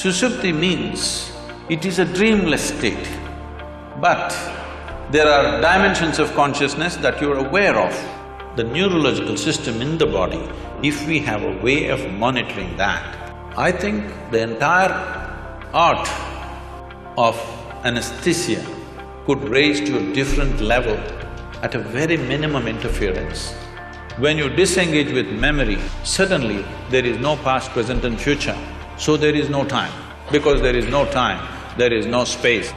Sushupti means it is a dreamless state, but there are dimensions of consciousness that you're aware of. The neurological system in the body, if we have a way of monitoring that, I think the entire art of anesthesia could raise to a different level at a very minimum interference. When you disengage with memory, suddenly there is no past, present and future, so there is no time. Because there is no time, there is no space.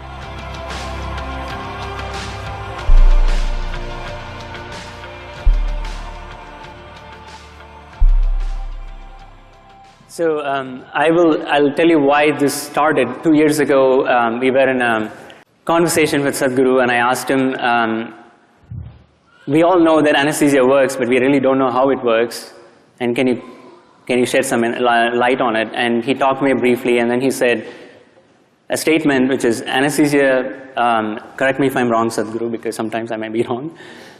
So I'll tell you why this started. 2 years ago, we were in a conversation with Sadhguru, and I asked him, we all know that anesthesia works, but we really don't know how it works, and can you shed some light on it? And he talked to me briefly, and then he said a statement which is, anesthesia, correct me if I'm wrong, Sadhguru, because sometimes I might be wrong,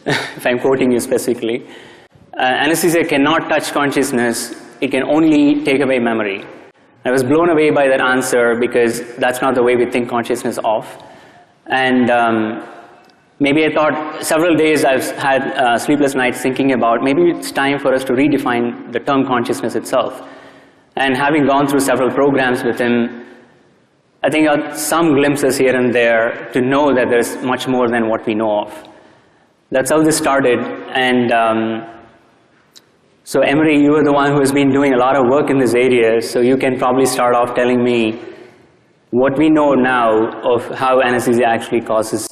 if I'm quoting you specifically, anesthesia cannot touch consciousness, it can only take away memory. I was blown away by that answer because that's not the way we think consciousness of. And maybe I thought, several days I've had sleepless nights thinking about maybe it's time for us to redefine the term consciousness itself. And having gone through several programs with him, I think I got some glimpses here and there to know that there's much more than what we know of. That's how this started. And so Emery, you are the one who has been doing a lot of work in this area, so you can probably start off telling me what we know now of how anesthesia actually causes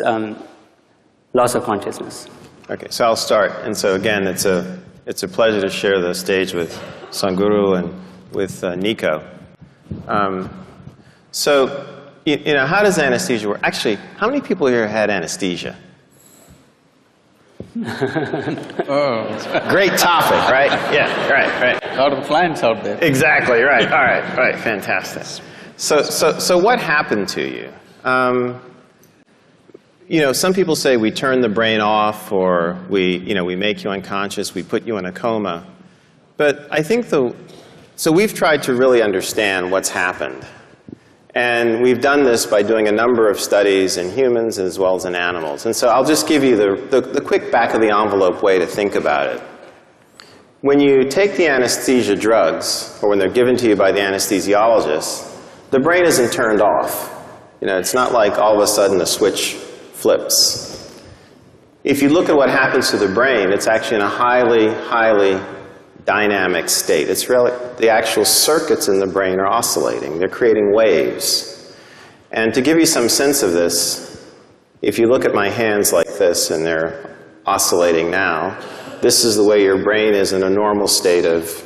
loss of consciousness. Okay, so I'll start. And so again, it's a pleasure to share the stage with Sadhguru and with Nico. So, you know, how does anesthesia work? Actually, how many people here had anesthesia? Oh. Great topic, right? Yeah, right. A lot of clients out there. Exactly, right. All right, fantastic. So what happened to you? You know, some people say we turn the brain off, or we make you unconscious, we put you in a coma. But I think so we've tried to really understand what's happened. And we've done this by doing a number of studies in humans as well as in animals. And so I'll just give you the quick back-of-the-envelope way to think about it. When you take the anesthesia drugs, or when they're given to you by the anesthesiologist, the brain isn't turned off. You know, it's not like all of a sudden a switch flips. If you look at what happens to the brain, it's actually in a highly dynamic state. It's really, the actual circuits in the brain are oscillating. They're creating waves. And to give you some sense of this, if you look at my hands like this, and they're oscillating now, this is the way your brain is in a normal state of,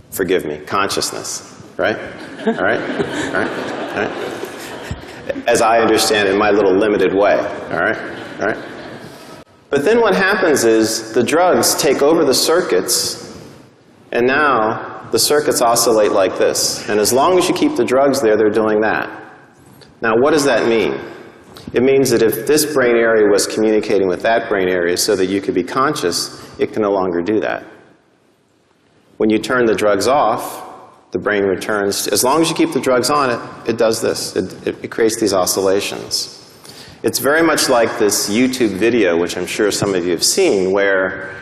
forgive me, consciousness, right? All right? All right? As I understand it in my little limited way, all right? All right? But then what happens is the drugs take over the circuits, and now the circuits oscillate like this. And as long as you keep the drugs there, they're doing that. Now, what does that mean? It means that if this brain area was communicating with that brain area so that you could be conscious, it can no longer do that. When you turn the drugs off, the brain returns. As long as you keep the drugs on, it does this. It creates these oscillations. It's very much like this YouTube video, which I'm sure some of you have seen, where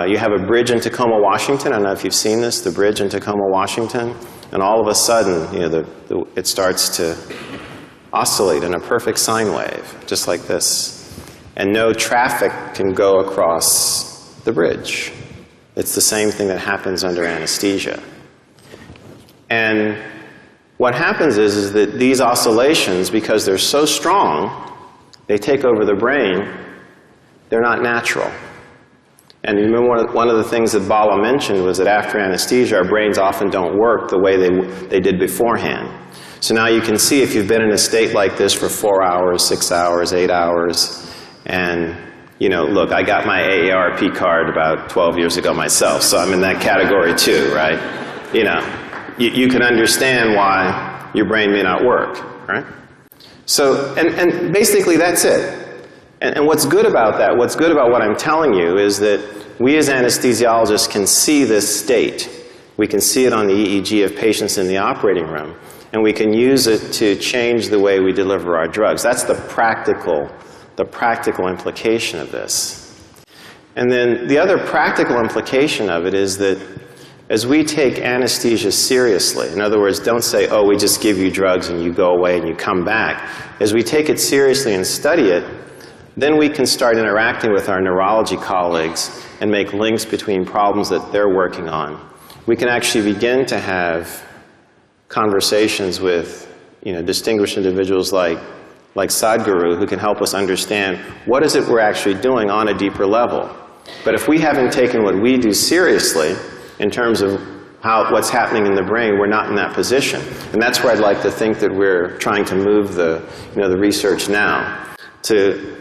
you have a bridge in Tacoma, Washington. I don't know if you've seen this, the bridge in Tacoma, Washington. And all of a sudden, you know, it starts to oscillate in a perfect sine wave, just like this. And no traffic can go across the bridge. It's the same thing that happens under anesthesia. And what happens is that these oscillations, because they're so strong, they take over the brain, they're not natural. And you remember one of the things that Bala mentioned was that after anesthesia, our brains often don't work the way they did beforehand. So now you can see if you've been in a state like this for 4 hours, 6 hours, 8 hours, and, you know, look, I got my AARP card about 12 years ago myself, so I'm in that category too, right? You know, you can understand why your brain may not work, right? So, and basically that's it. And what's good about that, what's good about what I'm telling you is that we as anesthesiologists can see this state. We can see it on the EEG of patients in the operating room. and we can use it to change the way we deliver our drugs. That's the practical implication of this. And then the other practical implication of it is that as we take anesthesia seriously, in other words, don't say, oh, we just give you drugs and you go away and you come back. As we take it seriously and study it, then we can start interacting with our neurology colleagues and make links between problems that they're working on. We can actually begin to have conversations with, distinguished individuals like Sadhguru, who can help us understand what is it we're actually doing on a deeper level. But if we haven't taken what we do seriously in terms of what's happening in the brain, we're not in that position. And that's where I'd like to think that we're trying to move the research now to,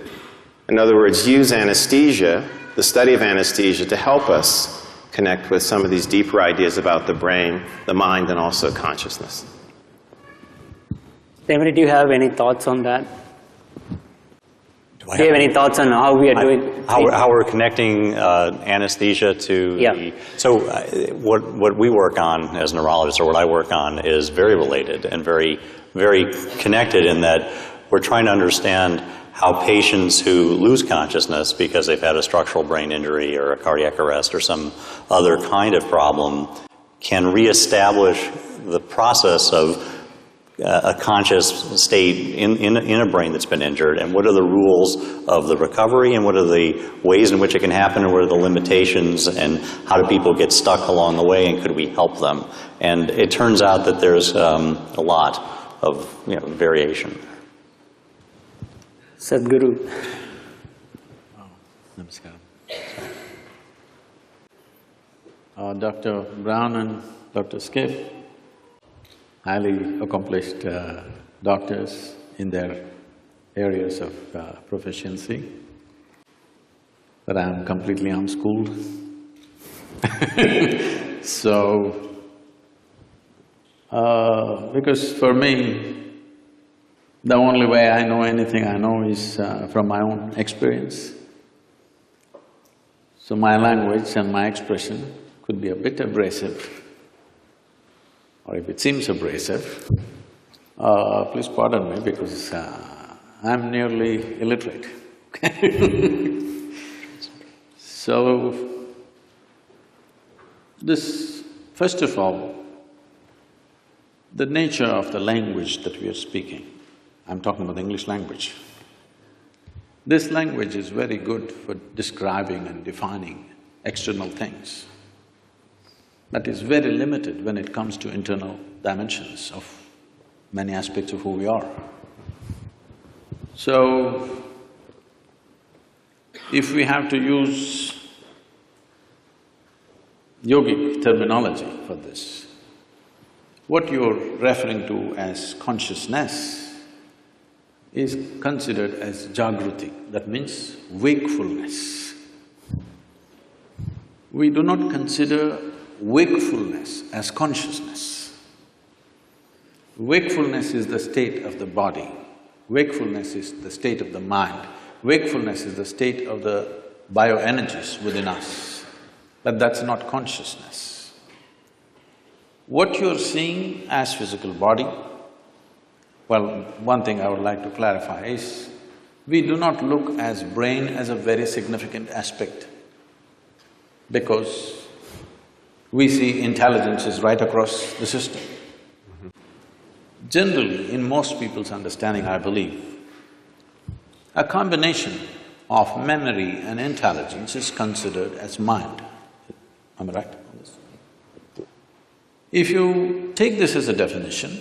in other words, use anesthesia, the study of anesthesia, to help us connect with some of these deeper ideas about the brain, the mind, and also consciousness. Emery, do you have any thoughts on that? Do you have any thoughts on how we are doing? How we're connecting anesthesia to the... So what we work on as neurologists, or what I work on, is very related and very, very connected in that we're trying to understand how patients who lose consciousness because they've had a structural brain injury or a cardiac arrest or some other kind of problem can reestablish the process of a conscious state in a brain that's been injured, and what are the rules of the recovery, and what are the ways in which it can happen, and what are the limitations, and how do people get stuck along the way, and could we help them? And it turns out that there's a lot of variation. Sadhguru. Namaskaram. Dr. Brown and Dr. Schiff, highly accomplished doctors in their areas of proficiency, but I'm completely unschooled. So, because for me, the only way I know anything I know is from my own experience. So my language and my expression could be a bit abrasive, or if it seems abrasive, please pardon me because I'm nearly illiterate. So, first of all, the nature of the language that we are speaking, I'm talking about the English language. This language is very good for describing and defining external things, but is very limited when it comes to internal dimensions of many aspects of who we are. So, if we have to use yogic terminology for this, what you're referring to as consciousness is considered as jagriti, that means wakefulness. We do not consider wakefulness as consciousness. Wakefulness is the state of the body, wakefulness is the state of the mind, wakefulness is the state of the bioenergies within us, but that's not consciousness. What you're seeing as physical body, well, one thing I would like to clarify is, we do not look as brain as a very significant aspect, because we see intelligence is right across the system. Generally, in most people's understanding, I believe, a combination of memory and intelligence is considered as mind. Am I right on this? If you take this as a definition,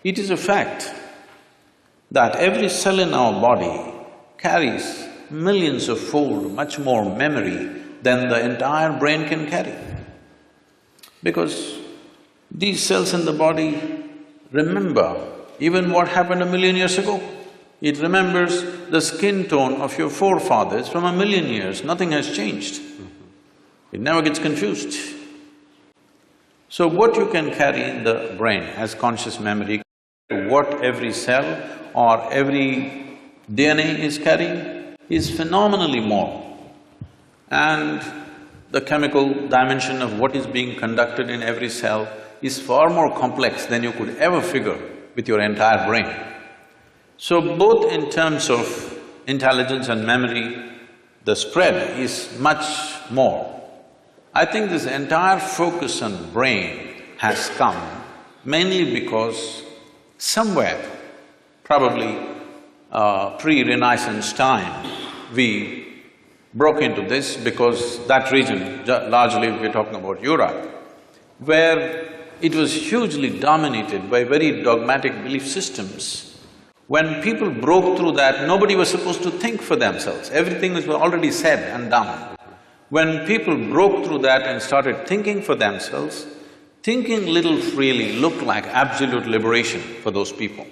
it is a fact that every cell in our body carries millions of fold much more memory than the entire brain can carry. Because these cells in the body remember even what happened 1,000,000 years ago. It remembers the skin tone of your forefathers from 1,000,000 years, nothing has changed. It never gets confused. So what you can carry in the brain as conscious memory, what every cell or every DNA is carrying is phenomenally more. And the chemical dimension of what is being conducted in every cell is far more complex than you could ever figure with your entire brain. So both in terms of intelligence and memory, the spread is much more. I think this entire focus on brain has come mainly because somewhere, probably pre-Renaissance time, we broke into this because that region, largely we're talking about Europe, where it was hugely dominated by very dogmatic belief systems. When people broke through that, nobody was supposed to think for themselves, everything was already said and done. When people broke through that and started thinking for themselves, thinking little freely looked like absolute liberation for those people.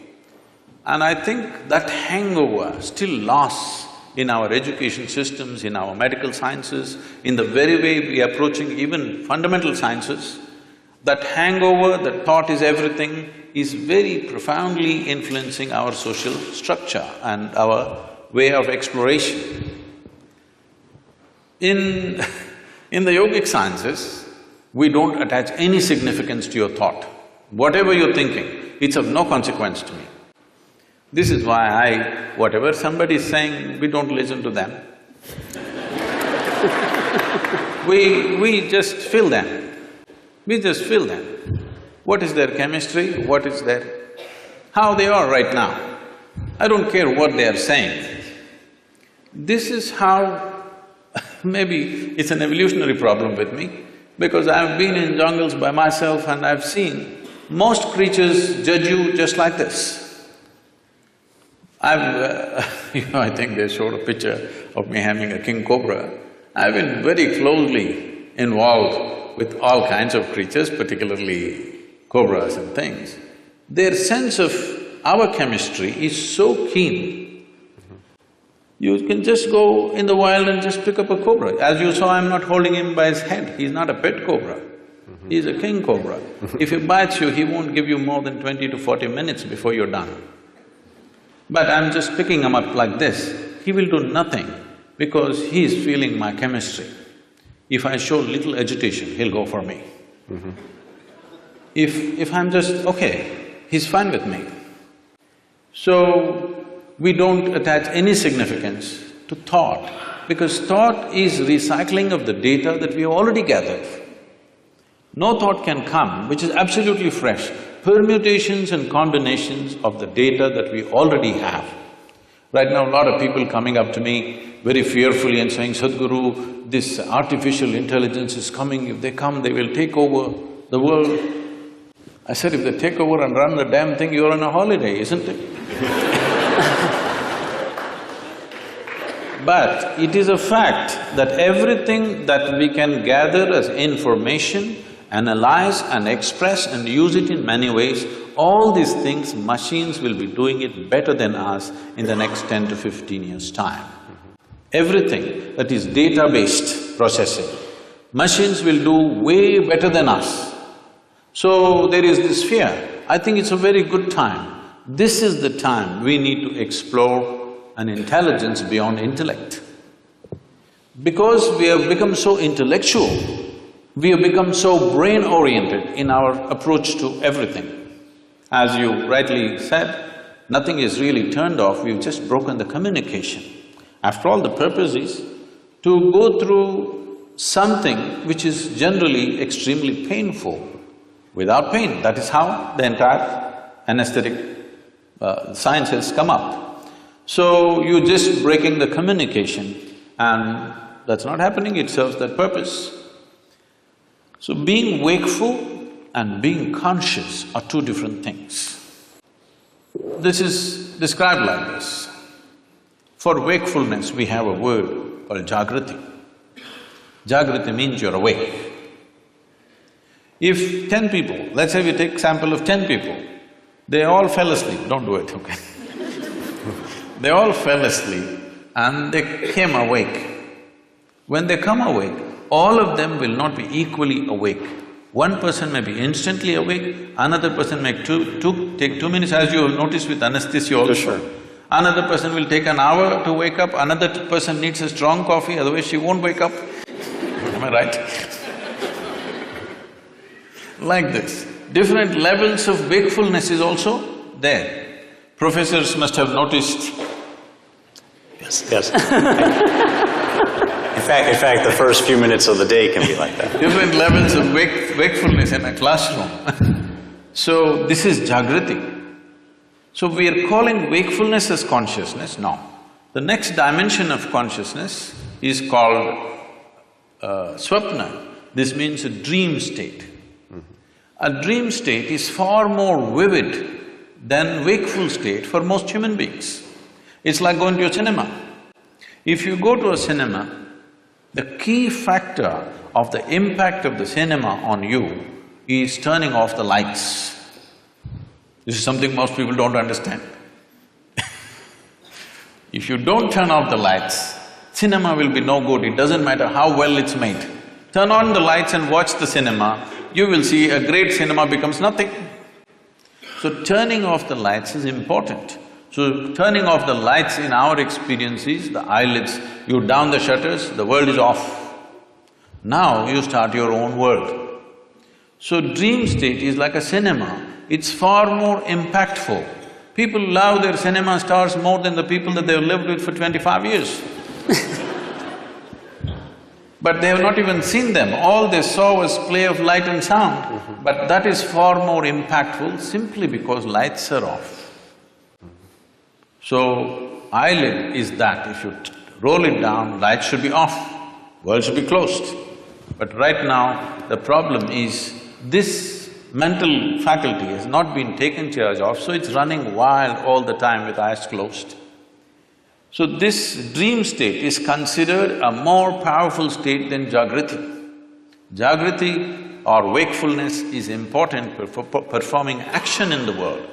And I think that hangover still lasts in our education systems, in our medical sciences, in the very way we are approaching even fundamental sciences. That hangover, that thought is everything, is very profoundly influencing our social structure and our way of exploration. In the yogic sciences, we don't attach any significance to your thought. Whatever you're thinking, it's of no consequence to me. This is why whatever somebody is saying, we don't listen to them. We just feel them. We just feel them. What is their chemistry, what is their… how they are right now. I don't care what they are saying. This is how… maybe it's an evolutionary problem with me, because I've been in jungles by myself and I've seen most creatures judge you just like this. I think they showed a picture of me having a king cobra. I've been very closely involved with all kinds of creatures, particularly cobras and things. Their sense of our chemistry is so keen. You can just go in the wild and just pick up a cobra. As you saw, I'm not holding him by his head, he's not a pet cobra. He's a king cobra. If he bites you, he won't give you more than 20 to 40 minutes before you're done. But I'm just picking him up like this, he will do nothing because he is feeling my chemistry. If I show little agitation, he'll go for me. If I'm just, okay, he's fine with me. So, we don't attach any significance to thought, because thought is recycling of the data that we have already gathered. No thought can come which is absolutely fresh. Permutations and combinations of the data that we already have. Right now, a lot of people coming up to me very fearfully and saying, Sadhguru, this artificial intelligence is coming, if they come, they will take over the world. I said, if they take over and run the damn thing, you're on a holiday, isn't it? But it is a fact that everything that we can gather as information, analyze and express and use it in many ways, all these things, machines will be doing it better than us in the next 10 to 15 years' time. Everything that is data-based processing, machines will do way better than us. So there is this fear. I think it's a very good time. This is the time we need to explore an intelligence beyond intellect. Because we have become so intellectual, we have become so brain-oriented in our approach to everything. As you rightly said, nothing is really turned off, we've just broken the communication. After all, the purpose is to go through something which is generally extremely painful without pain. That is how the entire anesthetic science has come up. So, you're just breaking the communication and that's not happening, it serves that purpose. So, being wakeful and being conscious are two different things. This is described like this. For wakefulness, we have a word called jagriti. Jagriti means you're awake. If 10 people, let's say we take sample of 10 people, they all fell asleep, don't do it, okay? They all fell asleep and they came awake. When they come awake, all of them will not be equally awake. One person may be instantly awake, another person may take 2 minutes, as you will notice with anesthesia also. Sure. Another person will take an hour to wake up, another person needs a strong coffee, otherwise she won't wake up. Am I right? Like this. Different levels of wakefulness is also there. Professors must have noticed. Yes, yes. In fact, the first few minutes of the day can be like that. Different levels of wakefulness in a classroom. So, this is jagriti. So, we are calling wakefulness as consciousness now. The next dimension of consciousness is called swapna. This means a dream state. A dream state is far more vivid than wakeful state for most human beings. It's like going to a cinema. If you go to a cinema, the key factor of the impact of the cinema on you is turning off the lights. This is something most people don't understand. If you don't turn off the lights, cinema will be no good, it doesn't matter how well it's made. Turn on the lights and watch the cinema, you will see a great cinema becomes nothing. So turning off the lights is important. So turning off the lights in our experience is the eyelids, you down the shutters, the world is off. Now you start your own world. So dream state is like a cinema, it's far more impactful. People love their cinema stars more than the people that they've lived with for 25 years. But they have not even seen them, all they saw was play of light and sound. But that is far more impactful simply because lights are off. So, eyelid is that, if you roll it down, light should be off, world should be closed. But right now, the problem is this mental faculty has not been taken charge of, so it's running wild all the time with eyes closed. So this dream state is considered a more powerful state than jagriti. Jagriti or wakefulness is important for performing action in the world.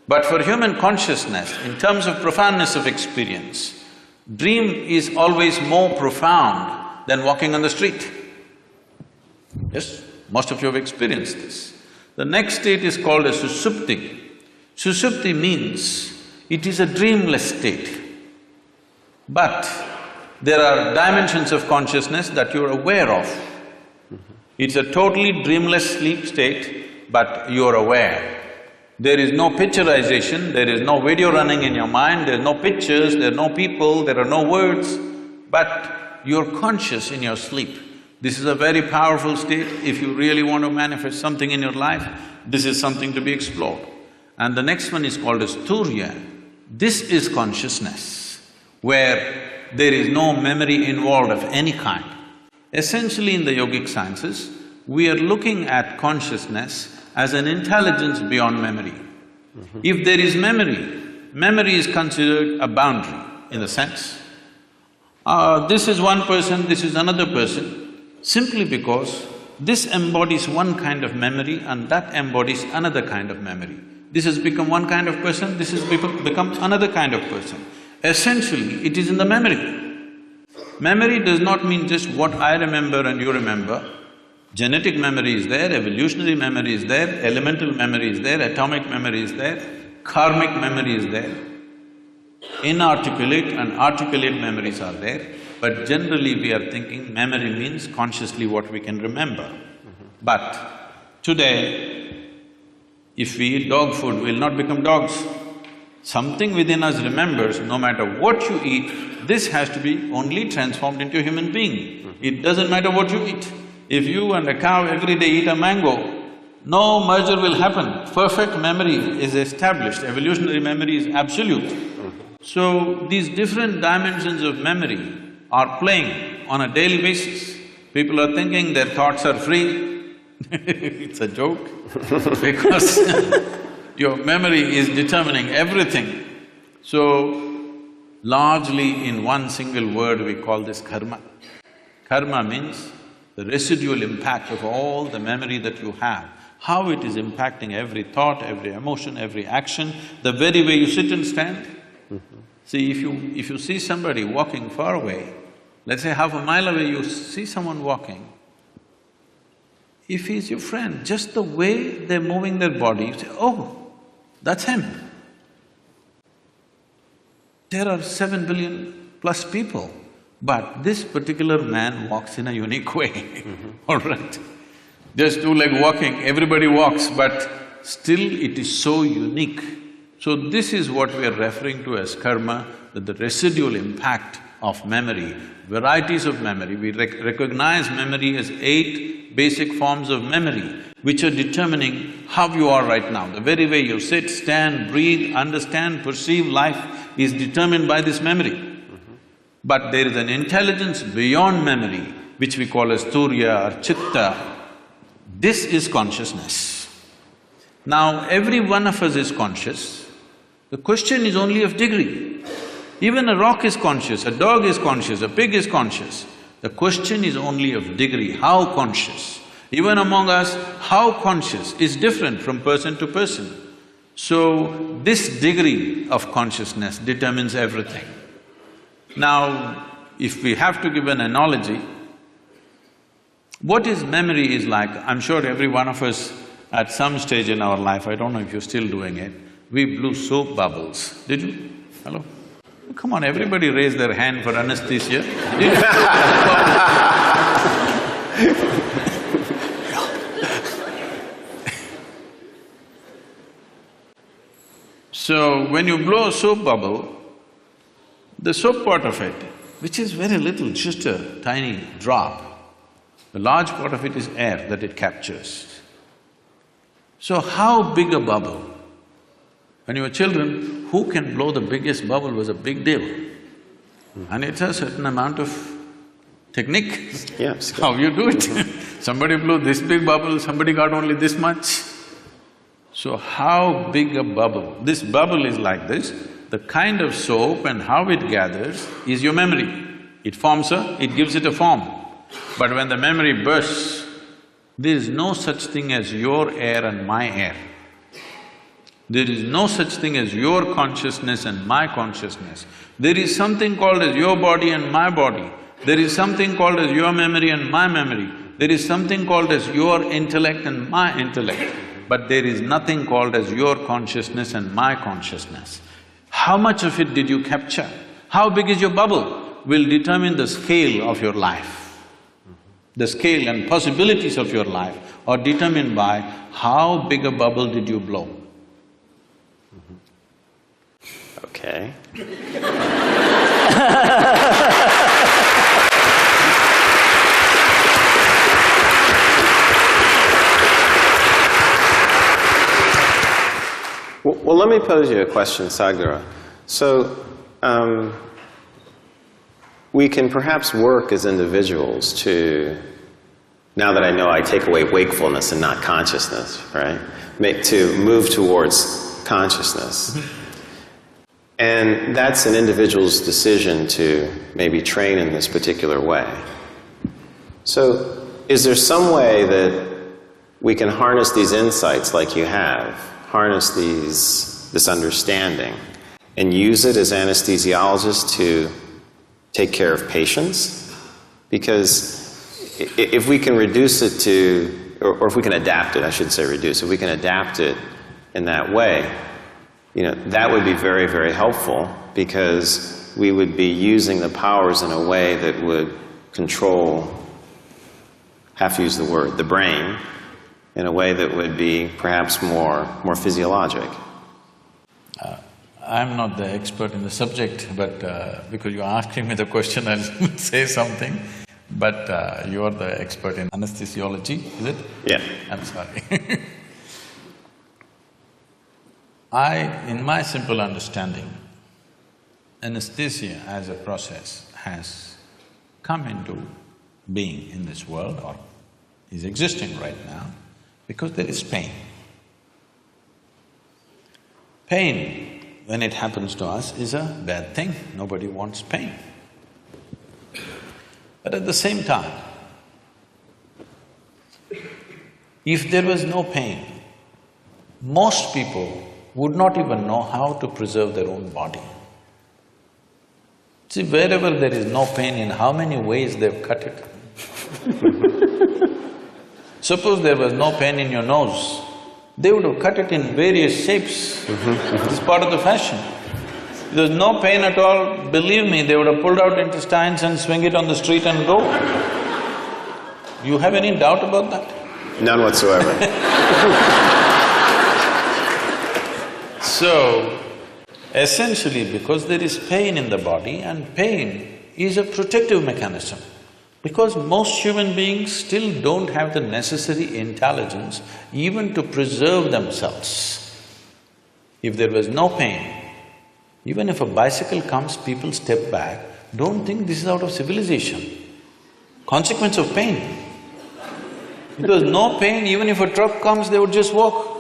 But for human consciousness, in terms of profoundness of experience, dream is always more profound than walking on the street. Yes, most of you have experienced this. The next state is called a susupti. Susupti means it is a dreamless state. But there are dimensions of consciousness that you're aware of. It's a totally dreamless sleep state, but you're aware. There is no picturization, there is no video running in your mind, there are no pictures, there are no people, there are no words, but you're conscious in your sleep. This is a very powerful state. If you really want to manifest something in your life, this is something to be explored. And the next one is called as turya. This is consciousness, where there is no memory involved of any kind. Essentially in the yogic sciences, we are looking at consciousness as an intelligence beyond memory. If there is memory, memory is considered a boundary in the sense, this is one person, this is another person, simply because this embodies one kind of memory and that embodies another kind of memory. This has become one kind of person, this has become another kind of person. Essentially, it is in the memory. Memory does not mean just what I remember and you remember. Genetic memory is there, evolutionary memory is there, elemental memory is there, atomic memory is there, karmic memory is there. Inarticulate and articulate memories are there, but generally we are thinking memory means consciously what we can remember. But today, if we eat dog food, we'll not become dogs. Something within us remembers, no matter what you eat, this has to be only transformed into a human being. It doesn't matter what you eat. If you and a cow every day eat a mango, no merger will happen. Perfect memory is established, evolutionary memory is absolute. So, these different dimensions of memory are playing on a daily basis. People are thinking their thoughts are free. It's a joke because your memory is determining everything. So, largely in one single word we call this karma. Karma means the residual impact of all the memory that you have, how it is impacting every thought, every emotion, every action, the very way you sit and stand. See, if you see somebody walking far away, let's say half a mile away you see someone walking, if he's your friend, just the way they're moving their body, you say, oh, that's him. There are 7 billion plus people, but this particular man walks in a unique way, all right? Just two-leg walking, everybody walks, but still it is so unique. So this is what we are referring to as karma, that the residual impact of memory, varieties of memory. We recognize memory as 8 basic forms of memory, which are determining how you are right now. The very way you sit, stand, breathe, understand, perceive life is determined by this memory. But there is an intelligence beyond memory, which we call as turya or chitta. This is consciousness. Now, every one of us is conscious. The question is only of degree. Even a rock is conscious, a dog is conscious, a pig is conscious. The question is only of degree, how conscious. Even among us, how conscious is different from person to person. So, this degree of consciousness determines everything. Now, if we have to give an analogy, what is memory is like, I'm sure every one of us at some stage in our life, I don't know if you're still doing it, we blew soap bubbles. Did you? Hello? Come on, everybody raise their hand for anesthesia. Did you? So, when you blow a soap bubble, the soap part of it, which is very little, just a tiny drop, the large part of it is air that it captures. So how big a bubble? When you were children, who can blow the biggest bubble was a big deal. And it's a certain amount of technique. Yes. How you do it. Somebody blew this big bubble, somebody got only this much. So how big a bubble? This bubble is like this. The kind of soap and how it gathers is your memory. It forms it gives it a form. But when the memory bursts, there is no such thing as your air and my air. There is no such thing as your consciousness and my consciousness. There is something called as your body and my body. There is something called as your memory and my memory. There is something called as your intellect and my intellect. But there is nothing called as your consciousness and my consciousness. How much of it did you capture? How big is your bubble will determine the scale of your life. The scale and possibilities of your life are determined by how big a bubble did you blow. Okay. Well, let me pose you a question, Sadhguru. So, we can perhaps work as individuals to, now that I know I take away wakefulness and not consciousness, right? To move towards consciousness. And that's an individual's decision to maybe train in this particular way. So, is there some way that we can harness these insights like you have, harness this understanding, and use it as anesthesiologists to take care of patients? Because if we can reduce it to, or if we can adapt it, I should say reduce, if we can adapt it in that way, that would be very, very helpful, because we would be using the powers in a way that would control, have to use the word, the brain, in a way that would be perhaps more physiologic. I'm not the expert in the subject, but because you're asking me the question, I'll say something. But you're the expert in anesthesiology, is it? Yeah. I'm sorry. in my simple understanding, anesthesia as a process has come into being in this world, or is existing right now, because there is pain. Pain, when it happens to us, is a bad thing. Nobody wants pain. But at the same time, if there was no pain, most people would not even know how to preserve their own body. See, wherever there is no pain, in how many ways they've cut it. Suppose there was no pain in your nose, they would have cut it in various shapes. It's part of the fashion. If there's no pain at all, believe me, they would have pulled out intestines and swing it on the street and go. You have any doubt about that? None whatsoever. So, essentially because there is pain in the body, and pain is a protective mechanism. Because most human beings still don't have the necessary intelligence even to preserve themselves. If there was no pain, even if a bicycle comes, people step back, don't think this is out of civilization. Consequence of pain. Because no pain, even if a truck comes, they would just walk.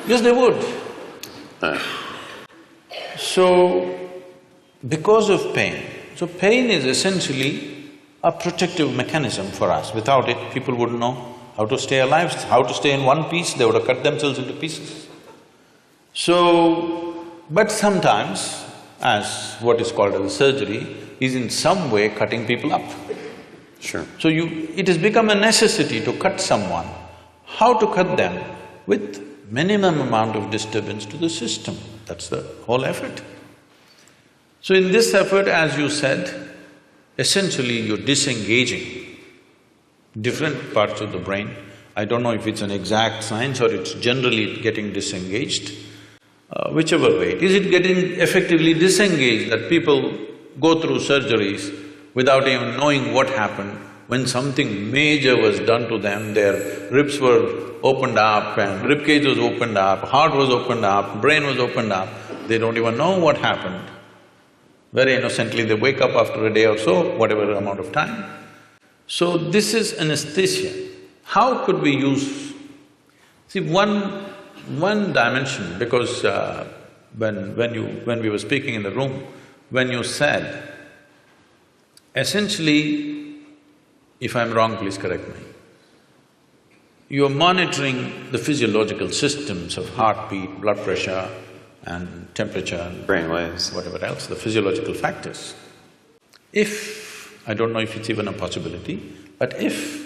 Yes, they would. So, because of pain, so pain is essentially a protective mechanism for us. Without it, people wouldn't know how to stay alive, how to stay in one piece, they would have cut themselves into pieces. So, but sometimes, as what is called as surgery, is in some way cutting people up. Sure. So it has become a necessity to cut someone. How to cut them? With minimum amount of disturbance to the system. That's the whole effort. So in this effort, as you said, essentially you're disengaging different parts of the brain. I don't know if it's an exact science or it's generally getting disengaged. Whichever way, is it getting effectively disengaged that people go through surgeries without even knowing what happened? When something major was done to them, their ribs were opened up and ribcage was opened up, heart was opened up, brain was opened up, they don't even know what happened. Very innocently, they wake up after a day or so, whatever amount of time. So this is anesthesia. How could we use… See, one dimension, because when we were speaking in the room, when you said, essentially, if I'm wrong, please correct me, you're monitoring the physiological systems of heartbeat, blood pressure and temperature, Brain waves. whatever else, the physiological factors. If… I don't know if it's even a possibility, but if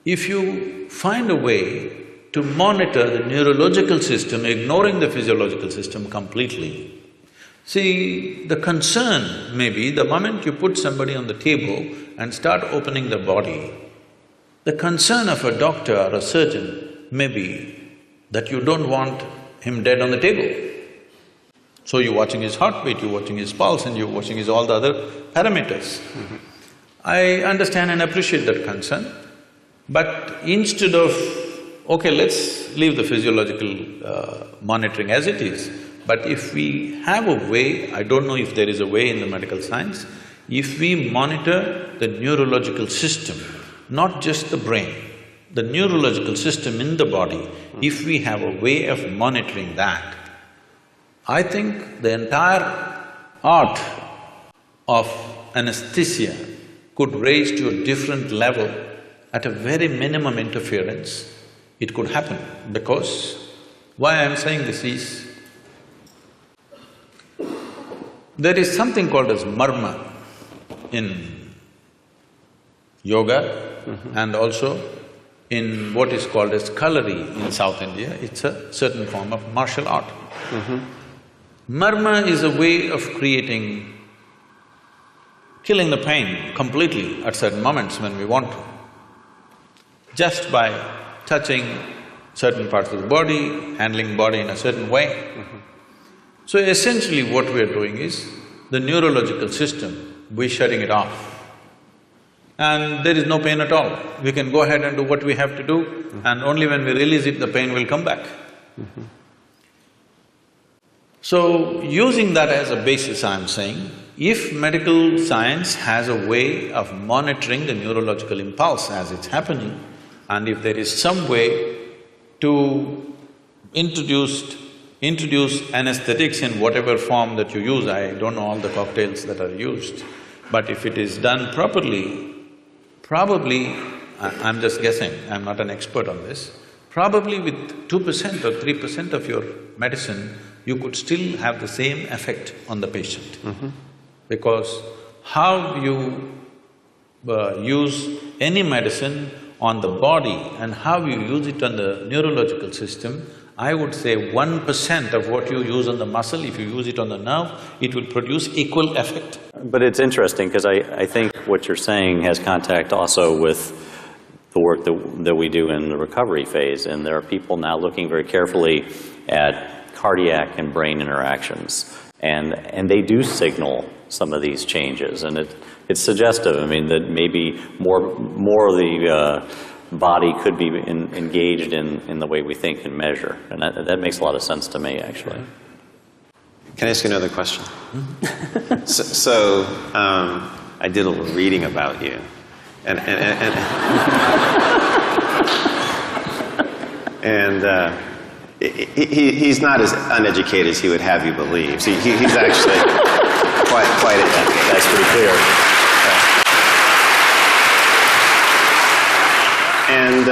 you find a way to monitor the neurological system, ignoring the physiological system completely. See, the concern may be the moment you put somebody on the table and start opening the body, the concern of a doctor or a surgeon may be that you don't want him dead on the table. So you're watching his heartbeat, you're watching his pulse, and you're watching his all the other parameters. I understand and appreciate that concern, but instead of… okay, let's leave the physiological monitoring as it is, but if we have a way, I don't know if there is a way in the medical science, if we monitor the neurological system, not just the brain, the neurological system in the body, if we have a way of monitoring that, I think the entire art of anesthesia could raise to a different level at a very minimum interference. It could happen, because why I'm saying this is, there is something called as marma in yoga and also in what is called as kalari in South India. It's a certain form of martial art. Marma is a way of killing the pain completely at certain moments when we want to, just by touching certain parts of the body, handling body in a certain way. So essentially what we're doing is, the neurological system, we're shutting it off. And there is no pain at all. We can go ahead and do what we have to do, and only when we release it, the pain will come back. So, using that as a basis, I'm saying, if medical science has a way of monitoring the neurological impulse as it's happening, and if there is some way to introduce anesthetics in whatever form that you use, I don't know all the cocktails that are used, but if it is done properly, probably, I'm just guessing, I'm not an expert on this, probably with 2% or 3% of your medicine, you could still have the same effect on the patient. Because how you use any medicine on the body and how you use it on the neurological system, I would say 1% of what you use on the muscle, if you use it on the nerve, it will produce equal effect. But it's interesting, because I think what you're saying has contact also with the work that we do in the recovery phase, and there are people now looking very carefully at cardiac and brain interactions. And they do signal some of these changes, and it's suggestive. I mean, that maybe more of the body could be engaged in the way we think and measure, and that makes a lot of sense to me, actually. Can I ask you another question? So I did a little reading about you, and he's not as uneducated as he would have you believe. So he's actually quite educated. That's pretty clear. And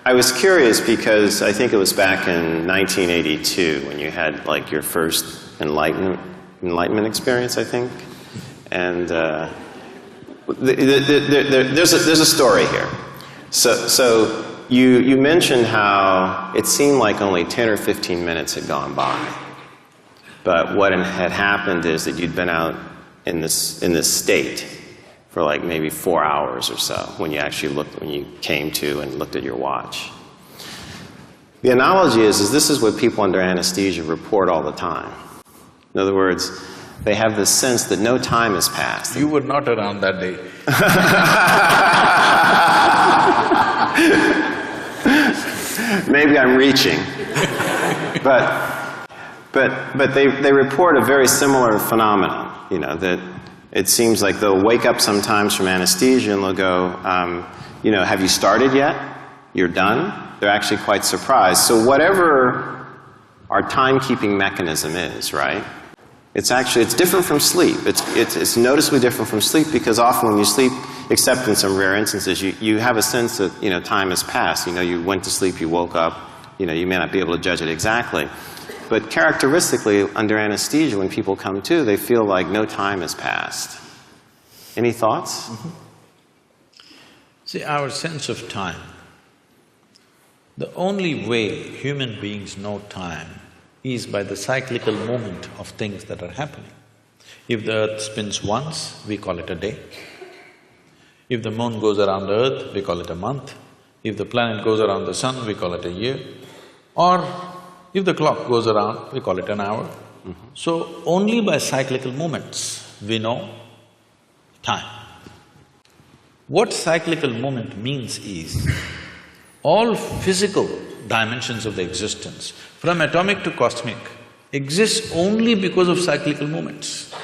I was curious because I think it was back in 1982 when you had like your first enlightenment experience, I think. And there's a story here. So you mentioned how it seemed like only 10 or 15 minutes had gone by. But what had happened is that you'd been out in this state for like maybe 4 hours or so when you came to and looked at your watch. The analogy is this is what people under anesthesia report all the time. In other words, they have this sense that no time has passed. You were not around that day. Maybe I'm reaching. But they report a very similar phenomenon, you know, that it seems like they'll wake up sometimes from anesthesia and they'll go, you know, have you started yet? You're done? They're actually quite surprised. So whatever our timekeeping mechanism is, right? It's different from sleep. It's noticeably different from sleep because often when you sleep, except in some rare instances, you have a sense that, you know, time has passed. You know, you went to sleep, you woke up, you know, you may not be able to judge it exactly. But characteristically, under anesthesia, when people come to, they feel like no time has passed. Any thoughts? Mm-hmm. See, our sense of time, the only way human beings know time is by the cyclical movement of things that are happening. If the earth spins once, we call it a day. If the moon goes around the earth, we call it a month. If the planet goes around the sun, we call it a year. Or if the clock goes around, we call it an hour. Mm-hmm. So only by cyclical movements we know time. What cyclical movement means is, all physical dimensions of the existence, from atomic to cosmic, exist only because of cyclical movements.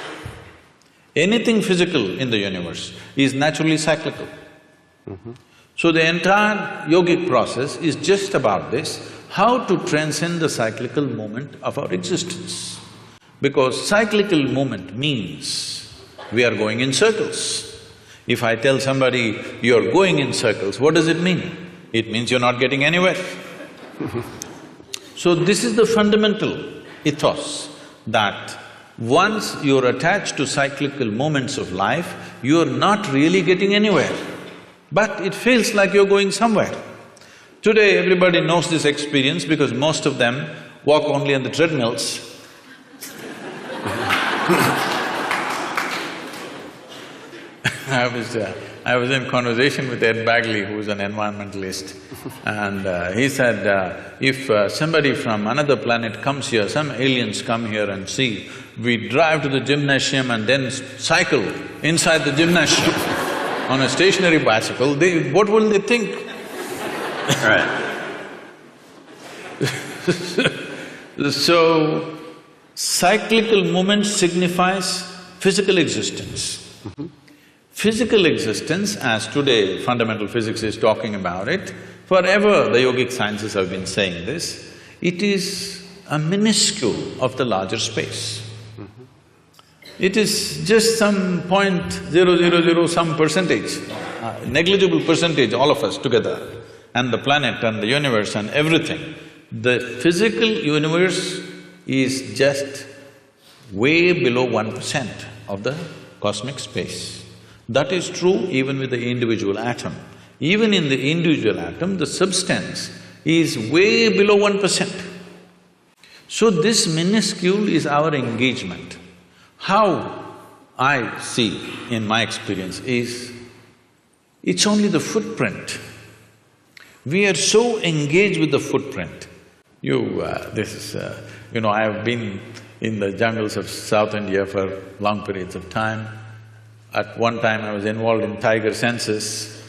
Anything physical in the universe is naturally cyclical. Mm-hmm. So the entire yogic process is just about this, how to transcend the cyclical movement of our existence. Because cyclical movement means we are going in circles. If I tell somebody, you're going in circles, what does it mean? It means you're not getting anywhere. So this is the fundamental ethos, that once you're attached to cyclical moments of life, you're not really getting anywhere, but it feels like you're going somewhere. Today, everybody knows this experience because most of them walk only on the treadmills. I was in conversation with Ed Bagley, who's an environmentalist, and he said, if somebody from another planet comes here, some aliens come here and see, we drive to the gymnasium and then cycle inside the gymnasium on a stationary bicycle, what will they think? Right. So, cyclical movement signifies physical existence. Mm-hmm. Physical existence, as today fundamental physics is talking about it, forever the yogic sciences have been saying this, it is a minuscule of the larger space. Mm-hmm. It is just some 0.000 some percentage, negligible percentage, all of us together, and the planet and the universe and everything. The physical universe is just way below 1% of the cosmic space. That is true even with the individual atom. Even in the individual atom, the substance is way below 1%. So this minuscule is our engagement. How I see in my experience is, it's only the footprint. We are so engaged with the footprint I have been in the jungles of South India for long periods of time. At one time I was involved in tiger census.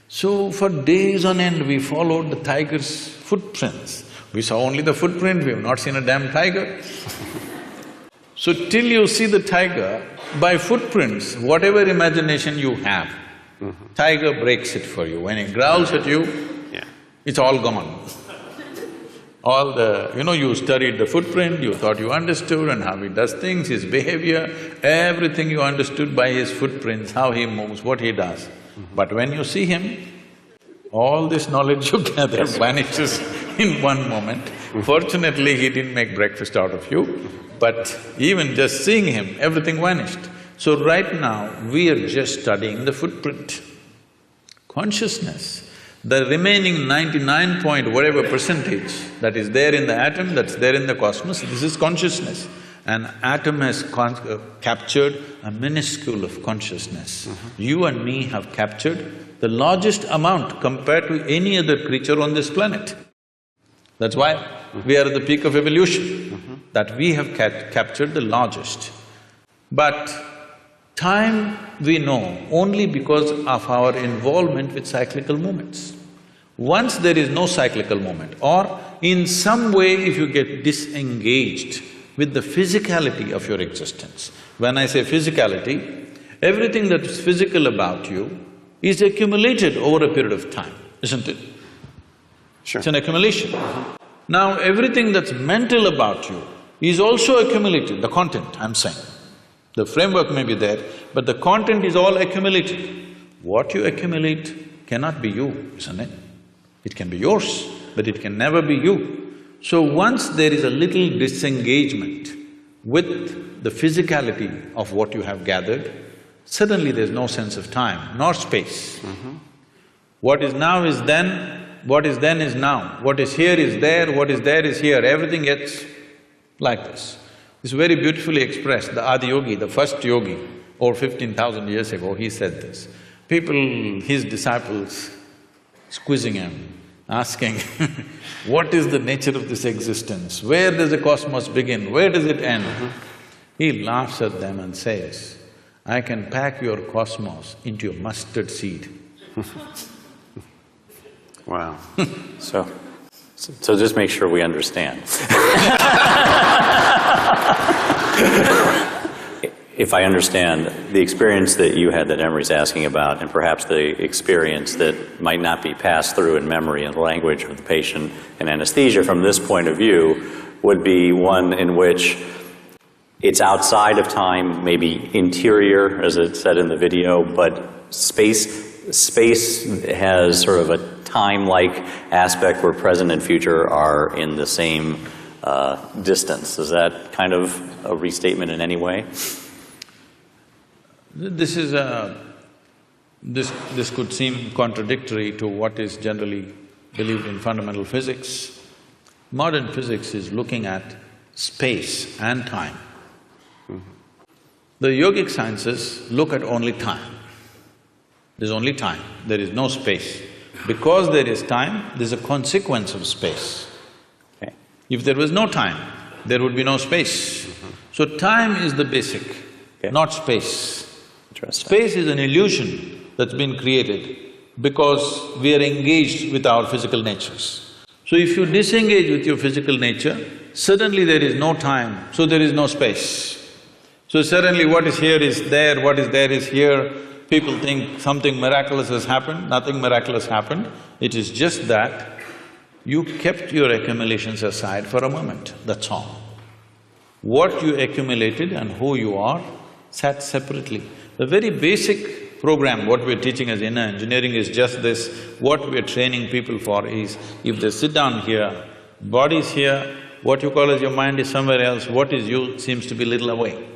So for days on end we followed the tiger's footprints. We saw only the footprint, we have not seen a damn tiger. So till you see the tiger, by footprints, whatever imagination you have, tiger breaks it for you. When he growls at you, it's all gone. All the… you studied the footprint, you thought you understood and how he does things, his behavior, everything you understood by his footprints, how he moves, what he does. But when you see him, all this knowledge you gather vanishes in one moment. Fortunately, he didn't make breakfast out of you, but even just seeing him, everything vanished. So right now, we are just studying the footprint. Consciousness, the remaining 99 point whatever percentage that is there in the atom, that's there in the cosmos, this is consciousness. An atom has captured a minuscule of consciousness. You and me have captured the largest amount compared to any other creature on this planet. That's why we are at the peak of evolution, that we have captured the largest. But time we know only because of our involvement with cyclical movements. Once there is no cyclical movement, or in some way if you get disengaged with the physicality of your existence. When I say physicality, everything that is physical about you is accumulated over a period of time, isn't it? Sure. It's an accumulation. Now, everything that's mental about you is also accumulated, the content, I'm saying. The framework may be there, but the content is all accumulated. What you accumulate cannot be you, isn't it? It can be yours, but it can never be you. So once there is a little disengagement with the physicality of what you have gathered, suddenly there's no sense of time nor space. What is now is then, what is then is now, what is here is there, what is there is here, everything gets like this. It's very beautifully expressed. The Adi Yogi, the first yogi, over 15,000 years ago, he said this. People, his disciples, squeezing him, asking, what is the nature of this existence? Where does the cosmos begin? Where does it end? He laughs at them and says, I can pack your cosmos into a mustard seed. Wow. So just make sure we understand. If I understand, the experience that you had that Emery's asking about, and perhaps the experience that might not be passed through in memory and language of the patient in anesthesia from this point of view, would be one in which it's outside of time, maybe interior, as it said in the video, but space has sort of a time-like aspect where present and future are in the same distance. Is that kind of a restatement in any way? This could seem contradictory to what is generally believed in fundamental physics. Modern physics is looking at space and time. The yogic sciences look at only time. There's only time, there is no space. Because there is time, there's a consequence of space. Okay. If there was no time, there would be no space. So time is the basic, not space. Space is an illusion that's been created because we are engaged with our physical natures. So if you disengage with your physical nature, suddenly there is no time, so there is no space. So suddenly what is here is there, what is there is here. People think something miraculous has happened, nothing miraculous happened. It is just that you kept your accumulations aside for a moment, that's all. What you accumulated and who you are sat separately. The very basic program, what we're teaching as inner engineering is just this. What we're training people for is, if they sit down here, body's here, what you call as your mind is somewhere else, what is you seems to be little away.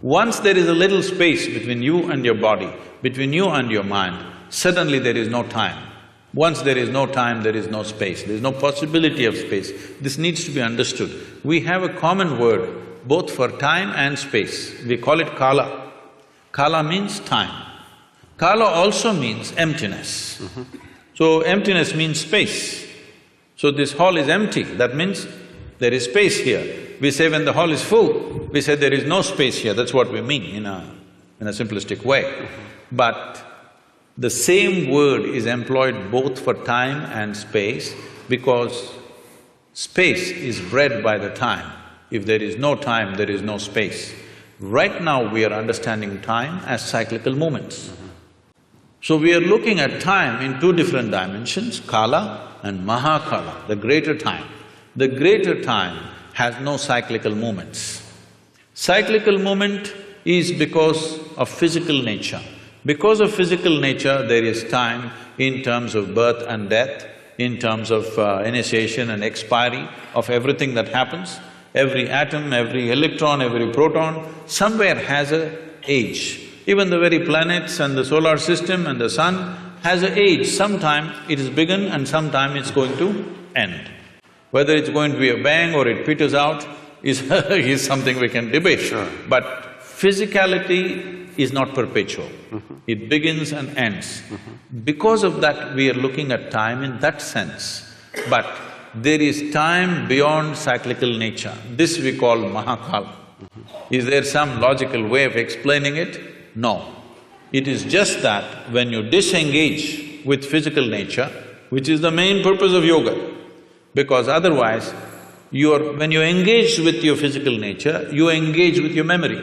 Once there is a little space between you and your body, between you and your mind, suddenly there is no time. Once there is no time, there is no space, there is no possibility of space. This needs to be understood. We have a common word both for time and space. We call it kala. Kala means time. Kala also means emptiness. So emptiness means space. So this hall is empty, that means there is space here. We say when the hall is full, we say there is no space here, that's what we mean in a simplistic way. But the same word is employed both for time and space because space is bred by the time. If there is no time, there is no space. Right now we are understanding time as cyclical movements. So we are looking at time in two different dimensions, kala and mahakala, the greater time. The greater time has no cyclical movements. Cyclical movement is because of physical nature. Because of physical nature, there is time in terms of birth and death, in terms of initiation and expiry of everything that happens. Every atom, every electron, every proton, somewhere has an age. Even the very planets and the solar system and the sun has an age. Sometime it is begun and sometime it's going to end. Whether it's going to be a bang or it peters out is is something we can debate. Sure. But physicality is not perpetual. It begins and ends. Because of that, we are looking at time in that sense. But there is time beyond cyclical nature. This we call mahakala. Is there some logical way of explaining it? No. It is just that when you disengage with physical nature, which is the main purpose of yoga, because otherwise, when you engage with your physical nature, you engage with your memory.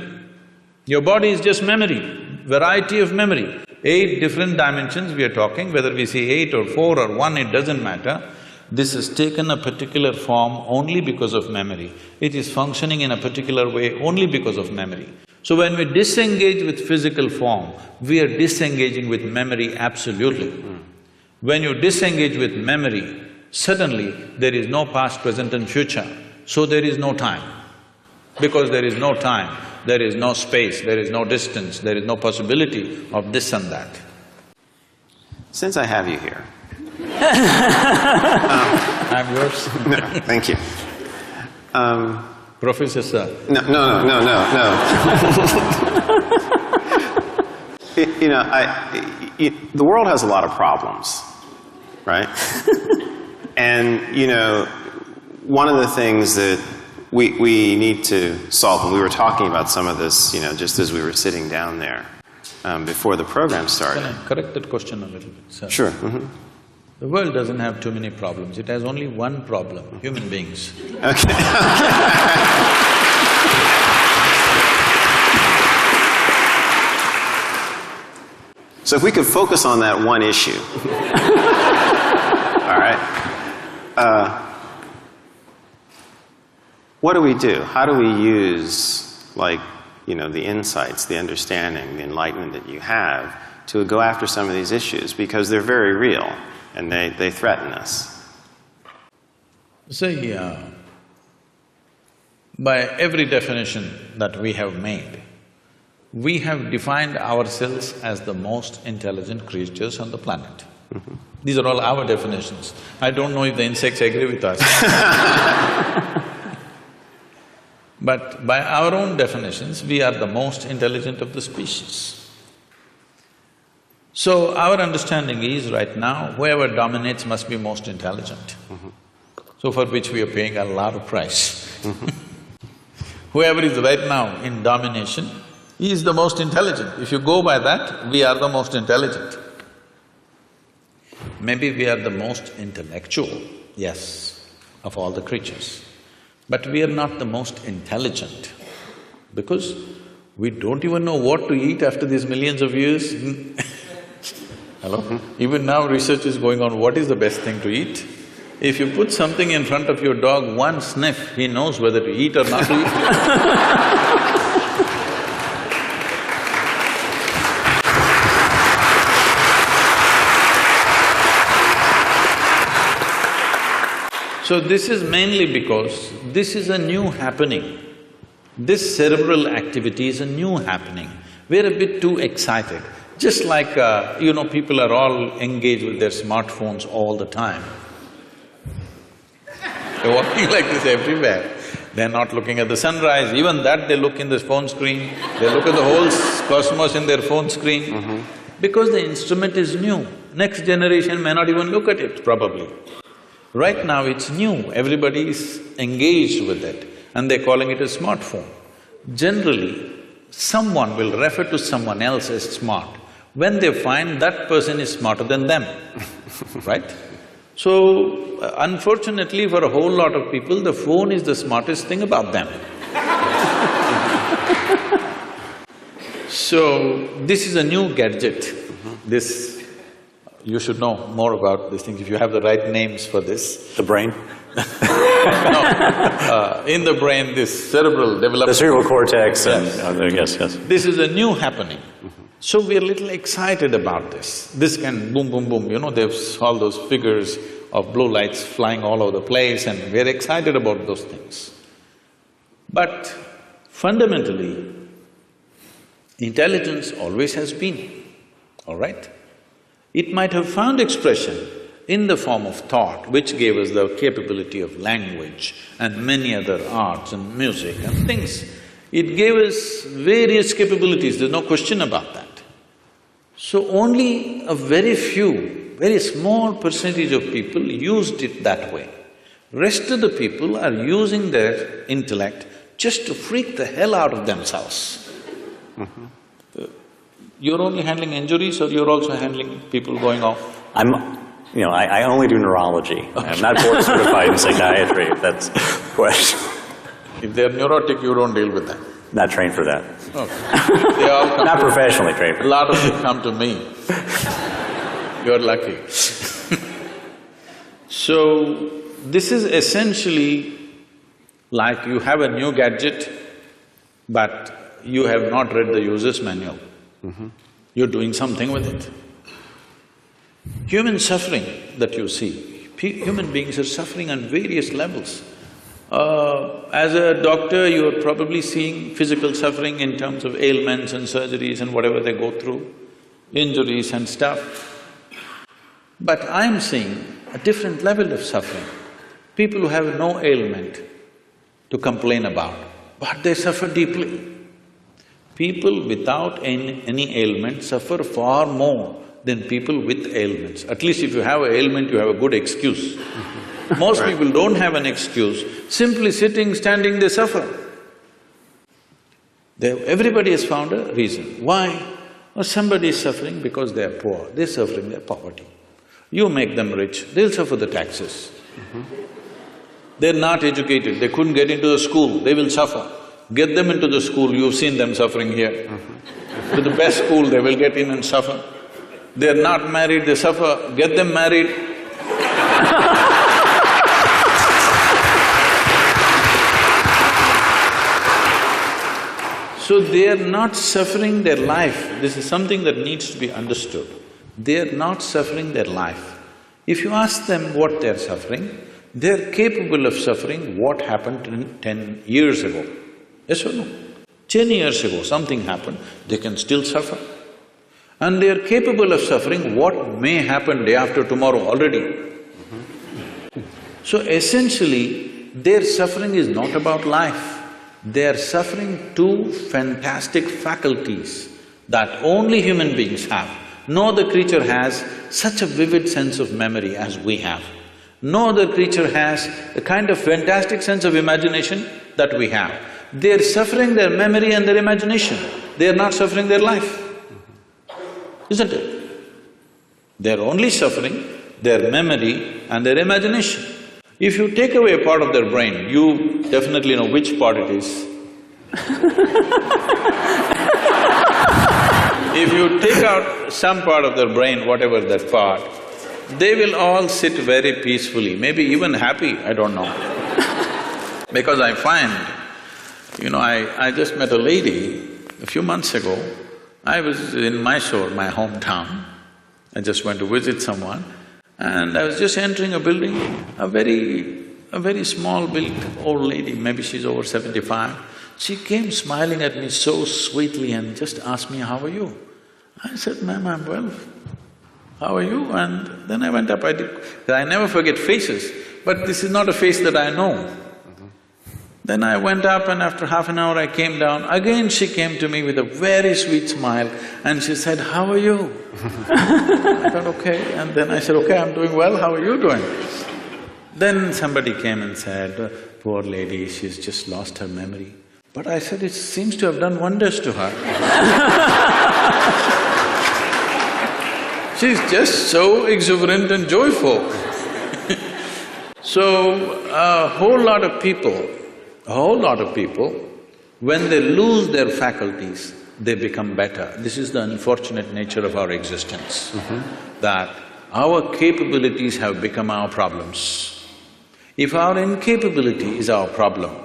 Your body is just memory, variety of memory. 8 different dimensions we are talking, whether we see 8 or 4 or 1, it doesn't matter. This has taken a particular form only because of memory. It is functioning in a particular way only because of memory. So when we disengage with physical form, we are disengaging with memory absolutely. When you disengage with memory, suddenly there is no past, present and future, so there is no time. Because there is no time, there is no space, there is no distance, there is no possibility of this and that. Since I have you here… I'm yours. No, thank you. Professor Sir. No. The world has a lot of problems, right? And, one of the things that we need to solve, and we were talking about some of this, just as we were sitting down there before the program started. Can I correct that question a little bit, sir? Sure. The world doesn't have too many problems, it has only one problem, human beings. Okay. So if we could focus on that one issue. All right. What do we do? How do we use, the insights, the understanding, the enlightenment that you have to go after some of these issues? Because they're very real and they threaten us. See, by every definition that we have made, we have defined ourselves as the most intelligent creatures on the planet. These are all our definitions. I don't know if the insects agree with us. But by our own definitions, we are the most intelligent of the species. So our understanding is right now, whoever dominates must be most intelligent. So for which we are paying a lot of price. Whoever is right now in domination, he is the most intelligent. If you go by that, we are the most intelligent. Maybe we are the most intellectual, yes, of all the creatures. But we are not the most intelligent because we don't even know what to eat after these millions of years. Hello? Even now research is going on, what is the best thing to eat? If you put something in front of your dog, one sniff, he knows whether to eat or not to eat. So this is mainly because this is a new happening. This cerebral activity is a new happening. We're a bit too excited. Just like, people are all engaged with their smartphones all the time. They're walking like this everywhere. They're not looking at the sunrise, even that they look in the phone screen. They look at the whole cosmos in their phone screen. Because the instrument is new. Next generation may not even look at it, probably. Right now it's new, everybody is engaged with it and they're calling it a smartphone. Generally, someone will refer to someone else as smart when they find that person is smarter than them, right? So, unfortunately for a whole lot of people, the phone is the smartest thing about them. So, this is a new gadget. This… you should know more about these things if you have the right names for this. The brain? No, in the brain, this cerebral development… The cerebral cortex and… Yes. yes. This is a new happening. So we're a little excited about this. This can boom, boom, boom, you know, there's all those figures of blue lights flying all over the place and we're excited about those things. But fundamentally, intelligence always has been, all right? It might have found expression in the form of thought, which gave us the capability of language and many other arts and music and things. It gave us various capabilities, there's no question about that. So only a very few, very small percentage of people used it that way. Rest of the people are using their intellect just to freak the hell out of themselves. You're only handling injuries or you're also handling people going off? I only do neurology. Okay. I'm not board certified in psychiatry, if that's the question. If they're neurotic, you don't deal with them? Not trained for that. Okay. They all come not professionally trained for that. A lot of them come to me. You're lucky. So, this is essentially like you have a new gadget, but you have not read the user's manual. You're doing something with it. Human suffering that you see, human beings are suffering on various levels. As a doctor, you're probably seeing physical suffering in terms of ailments and surgeries and whatever they go through, injuries and stuff. But I'm seeing a different level of suffering. People who have no ailment to complain about, but they suffer deeply. People without any ailment suffer far more than people with ailments. At least if you have an ailment, you have a good excuse. Most people don't have an excuse, simply sitting, standing, they suffer. Everybody has found a reason. Why? Well, somebody is suffering because they are poor, they're suffering their poverty. You make them rich, they'll suffer the taxes. They're not educated, they couldn't get into the school, they will suffer. Get them into the school, you've seen them suffering here. To the best school, they will get in and suffer. They're not married, they suffer, get them married. So they're not suffering their life, this is something that needs to be understood. They're not suffering their life. If you ask them what they're suffering, they're capable of suffering what happened 10 years ago. Yes or no? 10 years ago something happened, they can still suffer. And they are capable of suffering what may happen day after tomorrow already. So essentially, their suffering is not about life. They are suffering two fantastic faculties that only human beings have. No other creature has such a vivid sense of memory as we have. No other creature has the kind of fantastic sense of imagination that we have. They're suffering their memory and their imagination, they're not suffering their life, isn't it? They're only suffering their memory and their imagination. If you take away a part of their brain, you definitely know which part it is. If you take out some part of their brain, whatever that part, they will all sit very peacefully, maybe even happy, I don't know. Because I find, I just met a lady a few months ago. I was in Mysore, my hometown. I just went to visit someone and I was just entering a building, a very small built old lady, maybe she's over 75. She came smiling at me so sweetly and just asked me, "How are you?" I said, "Ma'am, I'm well. How are you?" And then I went up, I never forget faces, but this is not a face that I know. Then I went up and after half an hour I came down, again she came to me with a very sweet smile and she said, "How are you?" I thought, okay, and then I said, "Okay, I'm doing well, how are you doing?" Then somebody came and said, poor lady, she's just lost her memory. But I said, it seems to have done wonders to her. She's just so exuberant and joyful. So, a whole lot of people, when they lose their faculties, they become better. This is the unfortunate nature of our existence, that our capabilities have become our problems. If our incapability is our problem,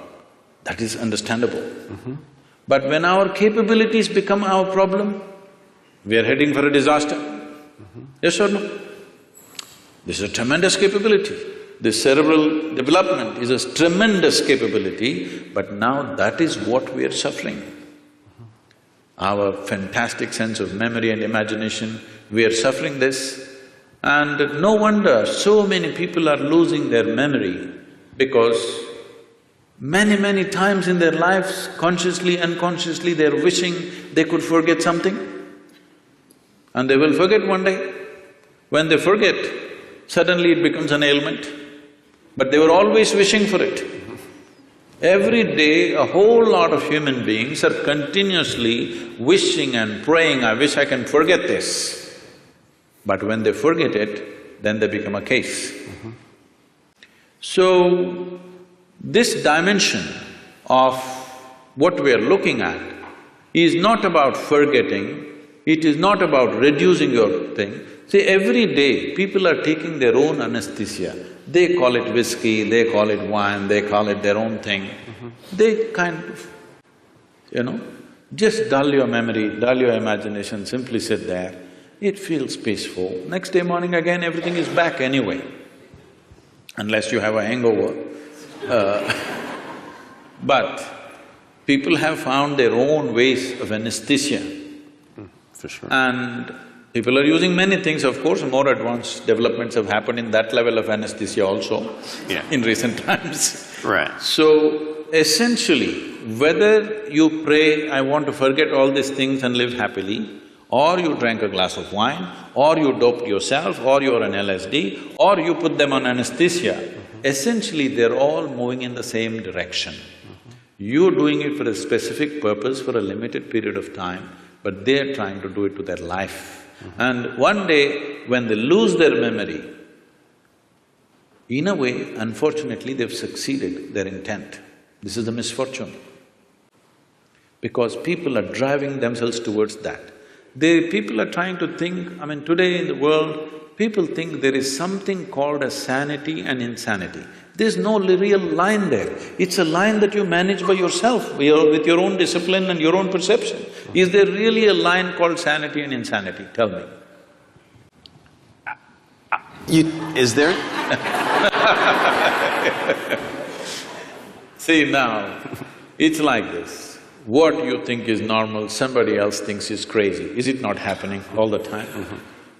that is understandable. But when our capabilities become our problem, we are heading for a disaster. Yes or no? This is a tremendous capability. This cerebral development is a tremendous capability, but now that is what we are suffering. Our fantastic sense of memory and imagination, we are suffering this. And no wonder so many people are losing their memory, because many times in their lives, consciously, unconsciously, they're wishing they could forget something, and they will forget one day. When they forget, suddenly it becomes an ailment, but they were always wishing for it. Every day, a whole lot of human beings are continuously wishing and praying, I wish I can forget this. But when they forget it, then they become a case. So, this dimension of what we are looking at is not about forgetting, it is not about reducing your thing. See, every day people are taking their own anesthesia. They call it whiskey, they call it wine, they call it their own thing. They kind of, just dull your memory, dull your imagination, simply sit there. It feels peaceful. Next day morning again, everything is back anyway, unless you have a hangover. But people have found their own ways of anesthesia. For sure. And people are using many things, of course, more advanced developments have happened in that level of anesthesia also in recent times. Right. So, essentially, whether you pray, I want to forget all these things and live happily, or you drank a glass of wine, or you doped yourself, or you're on LSD, or you put them on anesthesia, essentially they're all moving in the same direction. You're doing it for a specific purpose for a limited period of time, but they're trying to do it to their life. And one day, when they lose their memory, in a way, unfortunately, they've succeeded their intent. This is the misfortune. Because people are driving themselves towards that. People are trying to think, today in the world, people think there is something called as sanity and insanity. There's no real line there. It's a line that you manage by yourself, with your own discipline and your own perception. Is there really a line called sanity and insanity? Tell me. Is there? See now, it's like this. What you think is normal, somebody else thinks is crazy. Is it not happening all the time?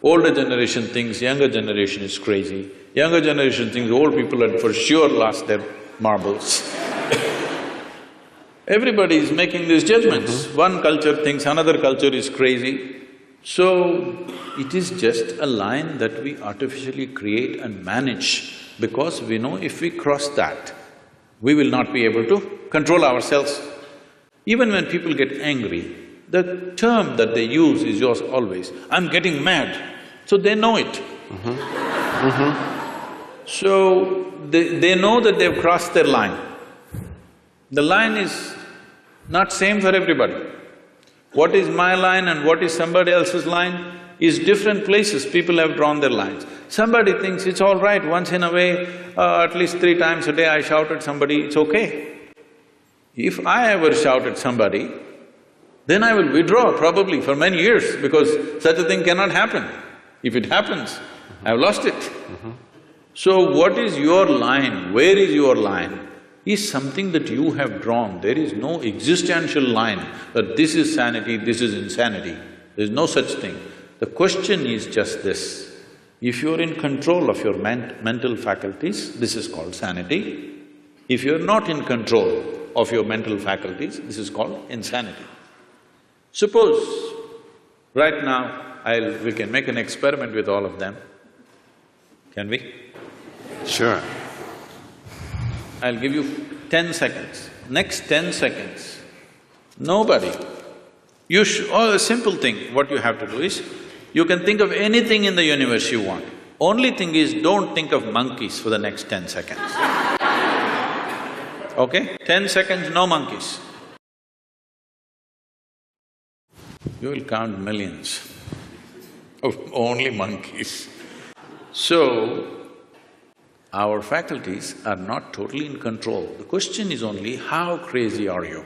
Older generation thinks younger generation is crazy. Younger generation thinks old people had for sure lost their marbles. Everybody is making these judgments. One culture thinks another culture is crazy. So, it is just a line that we artificially create and manage, because we know if we cross that, we will not be able to control ourselves. Even when people get angry, the term that they use is yours always, I'm getting mad, so they know it. So, they know that they've crossed their line. The line is not same for everybody. What is my line and what is somebody else's line is different places people have drawn their lines. Somebody thinks it's all right, once in a way, at least 3 times a day I shout at somebody, it's okay. If I ever shout at somebody, then I will withdraw probably for many years, because such a thing cannot happen. If it happens, I've lost it. So what is your line, where is your line, is something that you have drawn. There is no existential line that this is sanity, this is insanity. There is no such thing. The question is just this, if you're in control of your mental faculties, this is called sanity. If you're not in control of your mental faculties, this is called insanity. Suppose, right now, we can make an experiment with all of them. Can we? Sure. I'll give you 10 seconds. Next 10 seconds, nobody… a simple thing, what you have to do is, you can think of anything in the universe you want. Only thing is, don't think of monkeys for the next 10 seconds. Okay? 10 seconds, no monkeys. You will count millions of only monkeys. So, our faculties are not totally in control. The question is only, how crazy are you?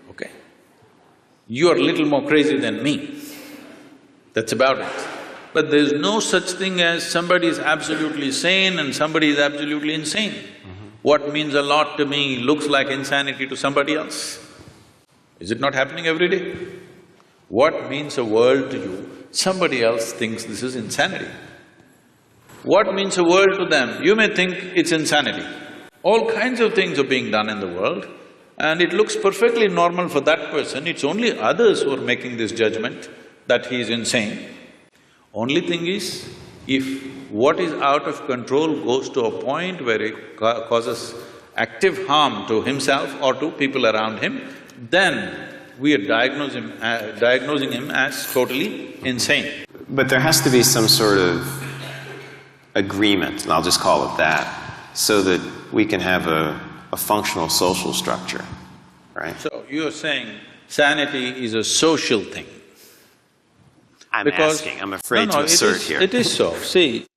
Okay? You are a little more crazy than me. That's about it. But there's no such thing as somebody is absolutely sane and somebody is absolutely insane. What means a lot to me looks like insanity to somebody else. Is it not happening every day? What means a world to you, somebody else thinks this is insanity. What means a world to them, you may think it's insanity. All kinds of things are being done in the world and it looks perfectly normal for that person, it's only others who are making this judgment that he is insane. Only thing is, if what is out of control goes to a point where it causes active harm to himself or to people around him, then we are diagnosing him as totally insane. But there has to be some sort of agreement, and I'll just call it that, so that we can have a functional social structure, right? So, you're saying sanity is a social thing. I'm asking, I'm afraid to assert here. It is so. See,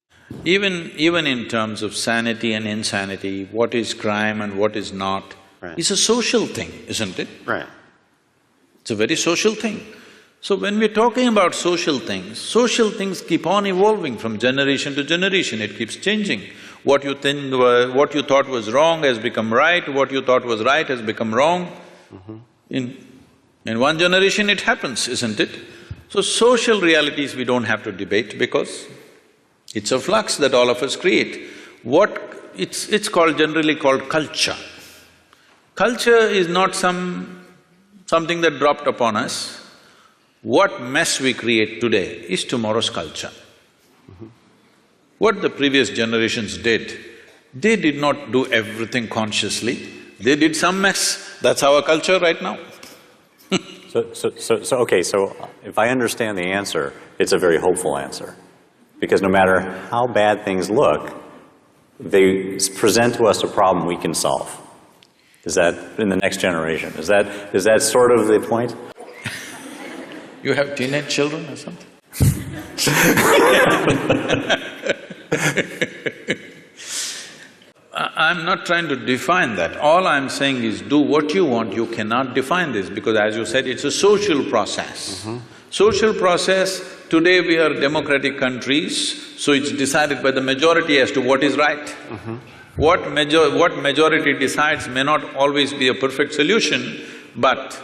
even in terms of sanity and insanity, what is crime and what is not, is a social thing, isn't it? Right. It's a very social thing. So when we're talking about social things keep on evolving from generation to generation, it keeps changing. What you thought was wrong has become right, what you thought was right has become wrong. In one generation it happens, isn't it? So social realities we don't have to debate because it's a flux that all of us create. It's generally called culture. Culture is not something that dropped upon us. What mess we create today is tomorrow's culture. What the previous generations did, they did not do everything consciously, they did some mess. That's our culture right now. Okay, so if I understand the answer, it's a very hopeful answer. Because no matter how bad things look, they present to us a problem we can solve. Is that in the next generation? Is that sort of the point? You have teenage children or something? I'm not trying to define that. All I'm saying is do what you want, you cannot define this because as you said, it's a social process. Social process, today we are democratic countries, so it's decided by the majority as to what is right. What majority decides may not always be a perfect solution, but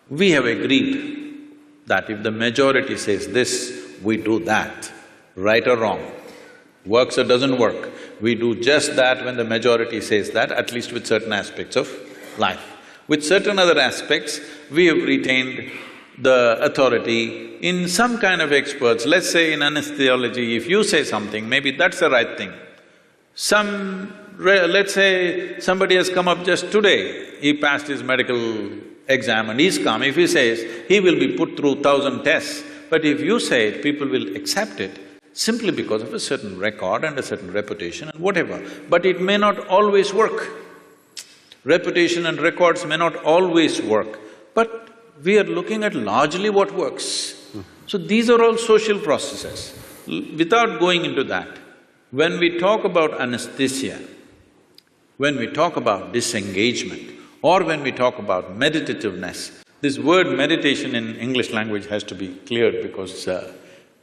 we have agreed that if the majority says this, we do that, right or wrong. Works or doesn't work, we do just that when the majority says that, at least with certain aspects of life. With certain other aspects, we have retained the authority in some kind of experts. Let's say in anesthesiology, if you say something, maybe that's the right thing. Let's say somebody has come up just today, he passed his medical exam and he's come, if he says, he will be put through 1,000 tests, but if you say it, people will accept it simply because of a certain record and a certain reputation and whatever, but it may not always work. Reputation and records may not always work, but we are looking at largely what works. So these are all social processes. Without going into that, when we talk about anesthesia, when we talk about disengagement, or when we talk about meditativeness, this word meditation in English language has to be cleared because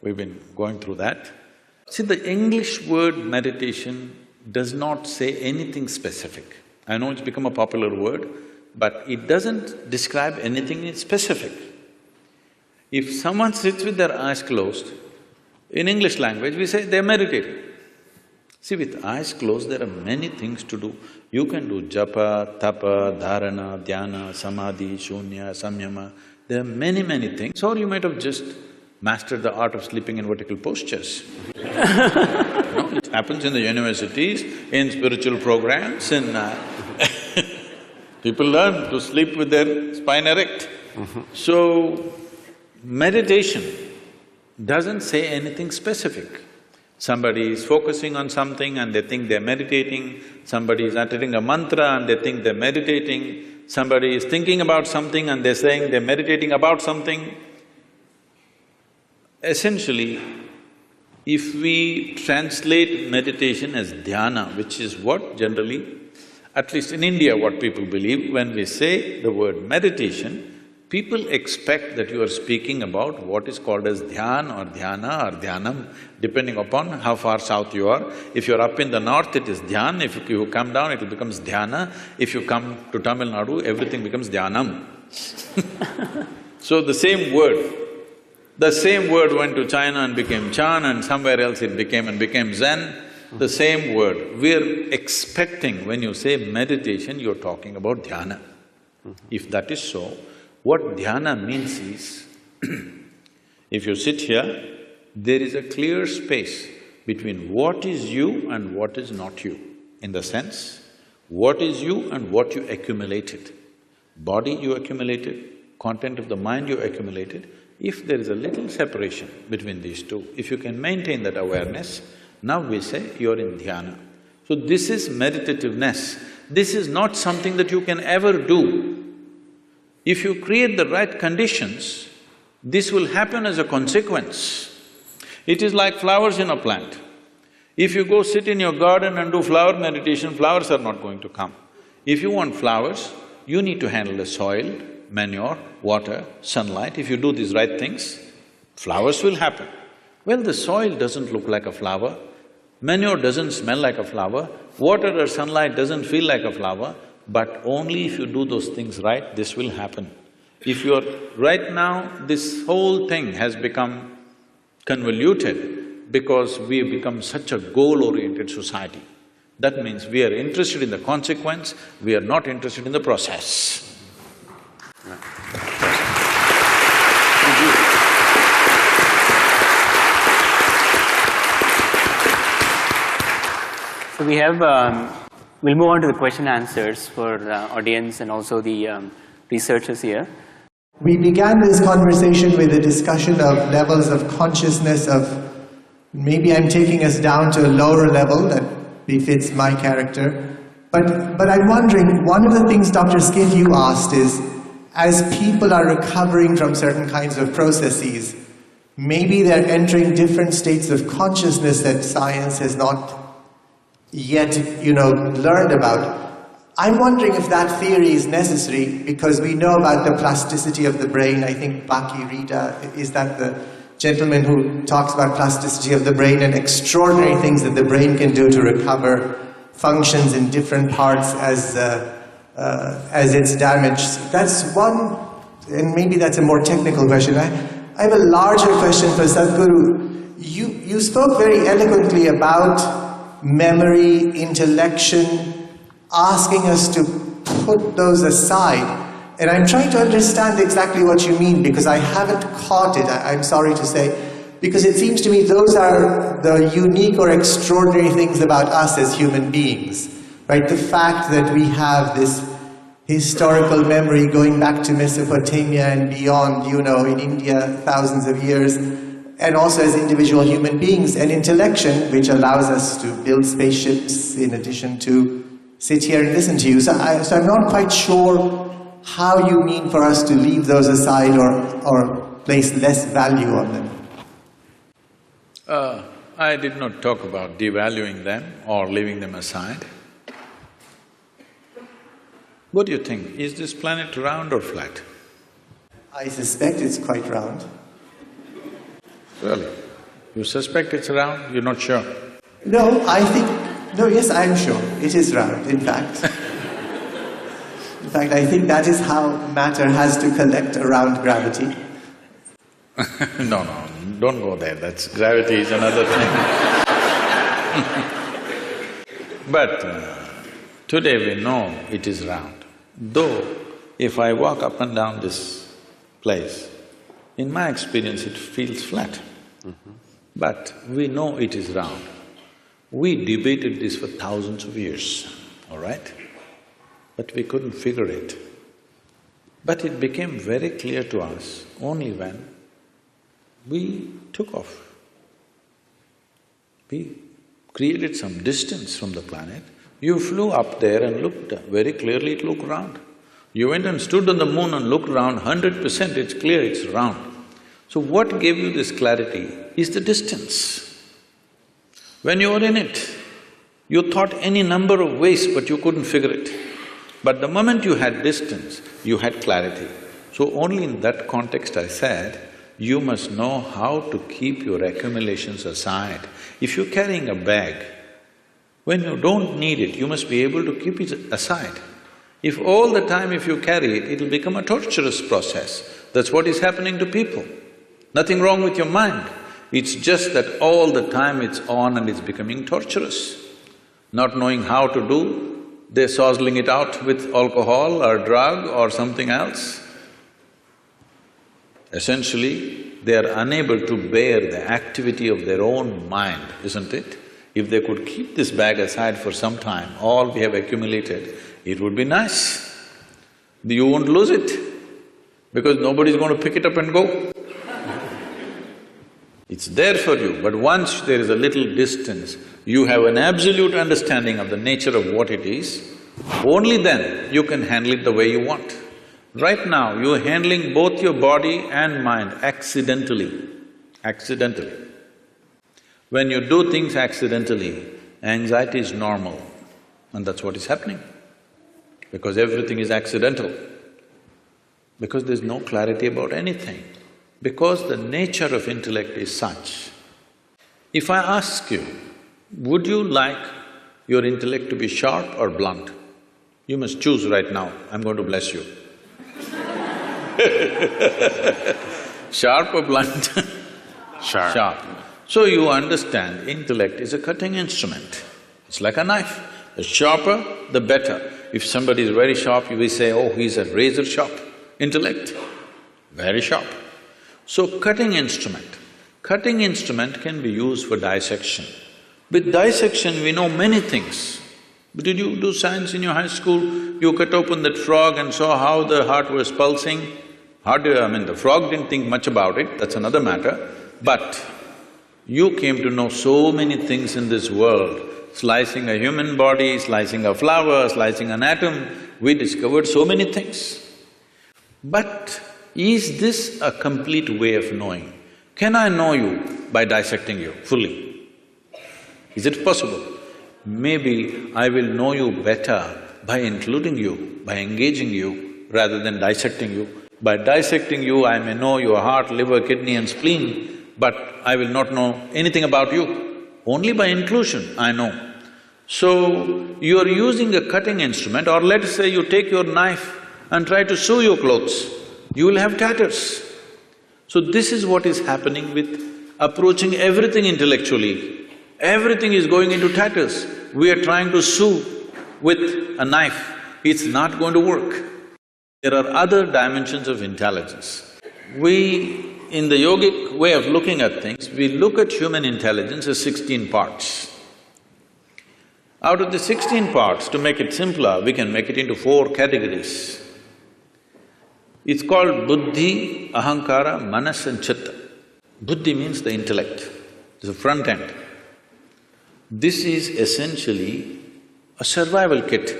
we've been going through that. See, the English word meditation does not say anything specific. I know it's become a popular word, but it doesn't describe anything specific. If someone sits with their eyes closed, in English language we say they're meditating. See, with eyes closed, there are many things to do. You can do japa, tapa, dharana, dhyana, samadhi, shunya, samyama. There are many things. Or you might have just mastered the art of sleeping in vertical postures. No, it's happens in the universities, in spiritual programs, in… people learn to sleep with their spine erect. So, meditation doesn't say anything specific. Somebody is focusing on something and they think they're meditating, somebody is uttering a mantra and they think they're meditating, somebody is thinking about something and they're saying they're meditating about something. Essentially, if we translate meditation as dhyana, which is what generally, at least in India, what people believe, when we say the word meditation, people expect that you are speaking about what is called as dhyan or dhyana or dhyanam, depending upon how far south you are. If you're up in the north, it is dhyan. If you come down, it becomes dhyana. If you come to Tamil Nadu, everything becomes dhyanam. So the same word went to China and became Chan, and somewhere else it became Zen. The same word. We're expecting when you say meditation, you're talking about dhyana. If that is so, what dhyana means is, if you sit here, there is a clear space between what is you and what is not you. In the sense, what is you and what you accumulated. Body you accumulated, content of the mind you accumulated. If there is a little separation between these two, if you can maintain that awareness, now we say you're in dhyana. So this is meditativeness. This is not something that you can ever do. If you create the right conditions, this will happen as a consequence. It is like flowers in a plant. If you go sit in your garden and do flower meditation, flowers are not going to come. If you want flowers, you need to handle the soil, manure, water, sunlight. If you do these right things, flowers will happen. Well, the soil doesn't look like a flower, manure doesn't smell like a flower, water or sunlight doesn't feel like a flower, but only if you do those things right, this will happen. If you're… right now, this whole thing has become convoluted because we have become such a goal-oriented society. That means we are interested in the consequence, we are not interested in the process. So we have… we'll move on to the question answers for the audience and also the researchers here. We began this conversation with a discussion of levels of consciousness of… maybe I'm taking us down to a lower level that befits my character. But I'm wondering, one of the things Dr. Schiff you asked is, as people are recovering from certain kinds of processes, maybe they're entering different states of consciousness that science has not yet, learned about. I'm wondering if that theory is necessary because we know about the plasticity of the brain. I think Baki Rita, is that the gentleman who talks about plasticity of the brain and extraordinary things that the brain can do to recover functions in different parts as it's damaged. That's one, and maybe that's a more technical question. I have a larger question for Sadhguru. You spoke very eloquently about memory, intellection, asking us to put those aside. And I'm trying to understand exactly what you mean because I haven't caught it, I'm sorry to say, because it seems to me those are the unique or extraordinary things about us as human beings, right? The fact that we have this historical memory going back to Mesopotamia and beyond, in India, thousands of years, and also as individual human beings, and intellection, which allows us to build spaceships in addition to sit here and listen to you. So I'm not quite sure how you mean for us to leave those aside or place less value on them. I did not talk about devaluing them or leaving them aside. What do you think? Is this planet round or flat? I suspect it's quite round. Really? You suspect it's round? You're not sure? No, yes, I'm sure. It is round, in fact. In fact, I think that is how matter has to collect around gravity. No, don't go there. Gravity is another thing. But today we know it is round. Though, if I walk up and down this place, in my experience it feels flat. But we know it is round. We debated this for thousands of years, all right? But we couldn't figure it. But it became very clear to us only when we took off. We created some distance from the planet. You flew up there and looked very clearly, it looked round. You went and stood on the moon and looked around, 100% it's clear, it's round. So what gave you this clarity is the distance. When you were in it, you thought any number of ways but you couldn't figure it. But the moment you had distance, you had clarity. So only in that context I said, you must know how to keep your accumulations aside. If you're carrying a bag, when you don't need it, you must be able to keep it aside. If all the time if you carry it, it'll become a torturous process. That's what is happening to people. Nothing wrong with your mind. It's just that all the time it's on and it's becoming torturous. Not knowing how to do, they're sozzling it out with alcohol or drug or something else. Essentially, they are unable to bear the activity of their own mind, isn't it? If they could keep this bag aside for some time, all we have accumulated, it would be nice. You won't lose it, because nobody's going to pick it up and go. It's there for you, but once there is a little distance, you have an absolute understanding of the nature of what it is, only then you can handle it the way you want. Right now, you're handling both your body and mind accidentally, accidentally. When you do things accidentally, anxiety is normal, and that's what is happening. Because everything is accidental. Because there's no clarity about anything. Because the nature of intellect is such. If I ask you, would you like your intellect to be sharp or blunt? You must choose right now, I'm going to bless you. Sharp or blunt? Sharp. Sharp. So you understand, intellect is a cutting instrument. It's like a knife. The sharper, the better. If somebody is very sharp, we say, oh, he's a razor sharp. Intellect, very sharp. So cutting instrument. Cutting instrument can be used for dissection. With dissection, we know many things. Did you do science in your high school? You cut open that frog and saw how the heart was pulsing. The frog didn't think much about it, that's another matter. But you came to know so many things in this world. Slicing a human body, slicing a flower, slicing an atom, we discovered so many things. But is this a complete way of knowing? Can I know you by dissecting you fully? Is it possible? Maybe I will know you better by including you, by engaging you, rather than dissecting you. By dissecting you, I may know your heart, liver, kidney and spleen, but I will not know anything about you. Only by inclusion I know. So, you are using a cutting instrument, or let's say you take your knife and try to sew your clothes, you will have tatters. So this is what is happening with approaching everything intellectually. Everything is going into tatters. We are trying to sew with a knife, it's not going to work. There are other dimensions of intelligence. We, in the yogic way of looking at things, we look at human intelligence as 16 parts. Out of the 16 parts, to make it simpler, we can make it into 4 categories. It's called buddhi, ahankara, manas and chitta. Buddhi means the intellect, it's the front end. This is essentially a survival kit.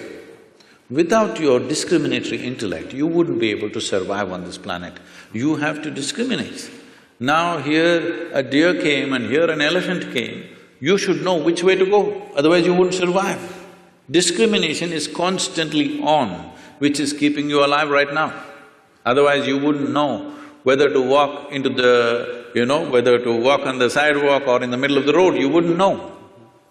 Without your discriminatory intellect, you wouldn't be able to survive on this planet. You have to discriminate. Now here a deer came and here an elephant came, you should know which way to go, otherwise you wouldn't survive. Discrimination is constantly on, which is keeping you alive right now. Otherwise you wouldn't know whether to walk into the… whether to walk on the sidewalk or in the middle of the road, you wouldn't know.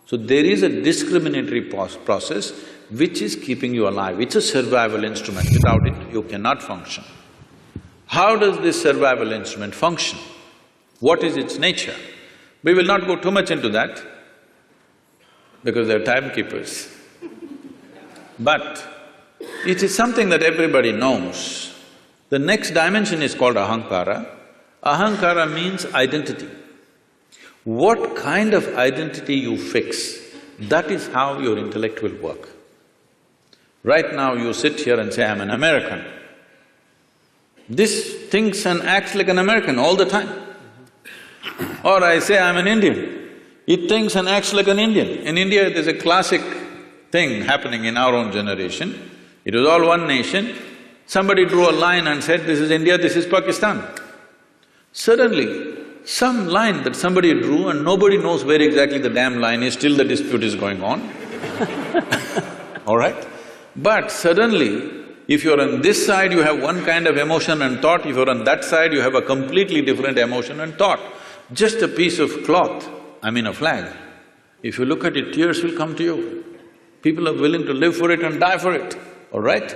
So there is a discriminatory process which is keeping you alive. It's a survival instrument. Without it, you cannot function. How does this survival instrument function? What is its nature? We will not go too much into that because they're timekeepers. But it is something that everybody knows. The next dimension is called ahankara. Ahankara means identity. What kind of identity you fix That is how your intellect will work. Right now you sit here and say, I'm an American. This thinks and acts like an American all the time. Or I say, I'm an Indian. It thinks and acts like an Indian. In India, there's a classic thing happening in our own generation. It was all one nation. Somebody drew a line and said, this is India, this is Pakistan. Suddenly, some line that somebody drew and nobody knows where exactly the damn line is, still the dispute is going on. All right? But suddenly, if you're on this side, you have one kind of emotion and thought, if you're on that side, you have a completely different emotion and thought. Just a piece of cloth, I mean a flag, if you look at it, tears will come to you. People are willing to live for it and die for it, all right?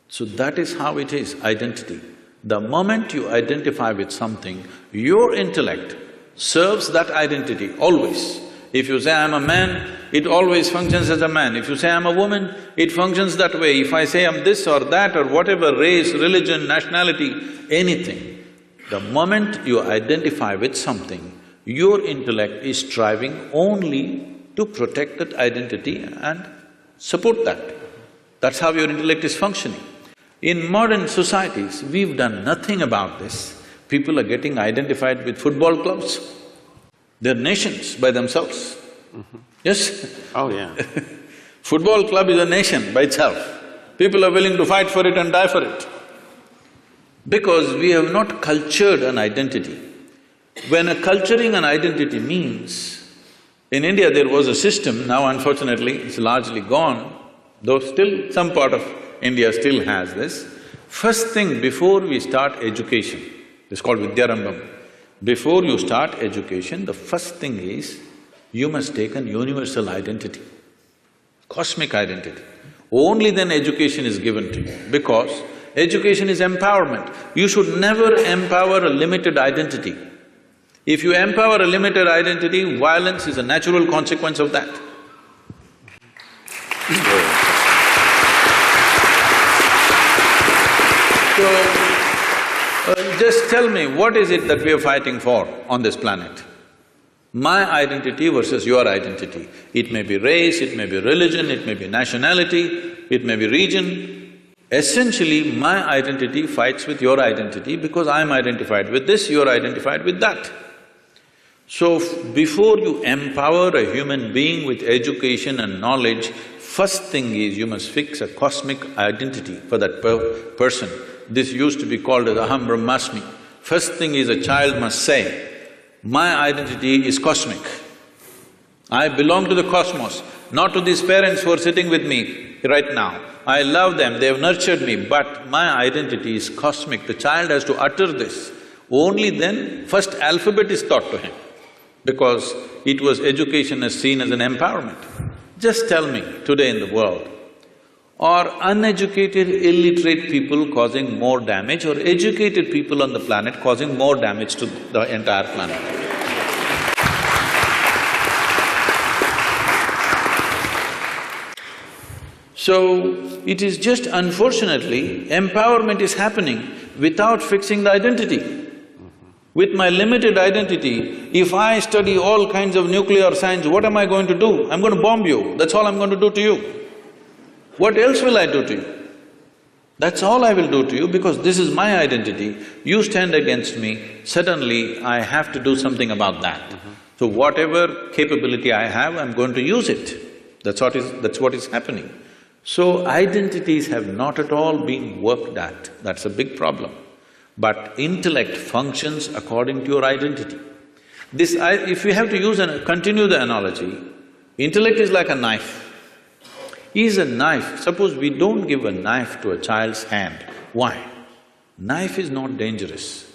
So that is how it is, identity. The moment you identify with something, your intellect serves that identity, always. If you say, I'm a man, it always functions as a man. If you say, I'm a woman, it functions that way. If I say I'm this or that or whatever, race, religion, nationality, anything, the moment you identify with something, your intellect is striving only to protect that identity and support that. That's how your intellect is functioning. In modern societies, we've done nothing about this. People are getting identified with football clubs. They're nations by themselves. Yes? Oh, yeah. Football club is a nation by itself. People are willing to fight for it and die for it. Because we have not cultured an identity. When a culturing an identity means, in India there was a system, now unfortunately it's largely gone, though still some part of India still has this. First thing before we start education, it's called Vidyarambham. Before you start education, the first thing is, you must take an universal identity, cosmic identity. Only then education is given to you, because education is empowerment. You should never empower a limited identity. If you empower a limited identity, violence is a natural consequence of that. So, just tell me, what is it that we are fighting for on this planet? My identity versus your identity. It may be race, it may be religion, it may be nationality, it may be region. Essentially, my identity fights with your identity because I'm identified with this, you're identified with that. So, before you empower a human being with education and knowledge, first thing is you must fix a cosmic identity for that person. This used to be called as Aham Brahmasmi. First thing is a child must say, my identity is cosmic. I belong to the cosmos, not to these parents who are sitting with me right now. I love them, they have nurtured me, but my identity is cosmic. The child has to utter this. Only then, first alphabet is taught to him, because it was education as seen as an empowerment. Just tell me, today in the world, are uneducated, illiterate people causing more damage or educated people on the planet causing more damage to the entire planet? So, it is just unfortunately, empowerment is happening without fixing the identity. With my limited identity, if I study all kinds of nuclear science, what am I going to do? I'm going to bomb you, that's all I'm going to do to you. What else will I do to you? That's all I will do to you because this is my identity. You stand against me, suddenly I have to do something about that. So whatever capability I have, I'm going to use it. That's what is happening. So identities have not at all been worked at, that's a big problem. But intellect functions according to your identity. If you have to continue the analogy, intellect is like a knife. Is a knife, suppose we don't give a knife to a child's hand. Why? Knife is not dangerous.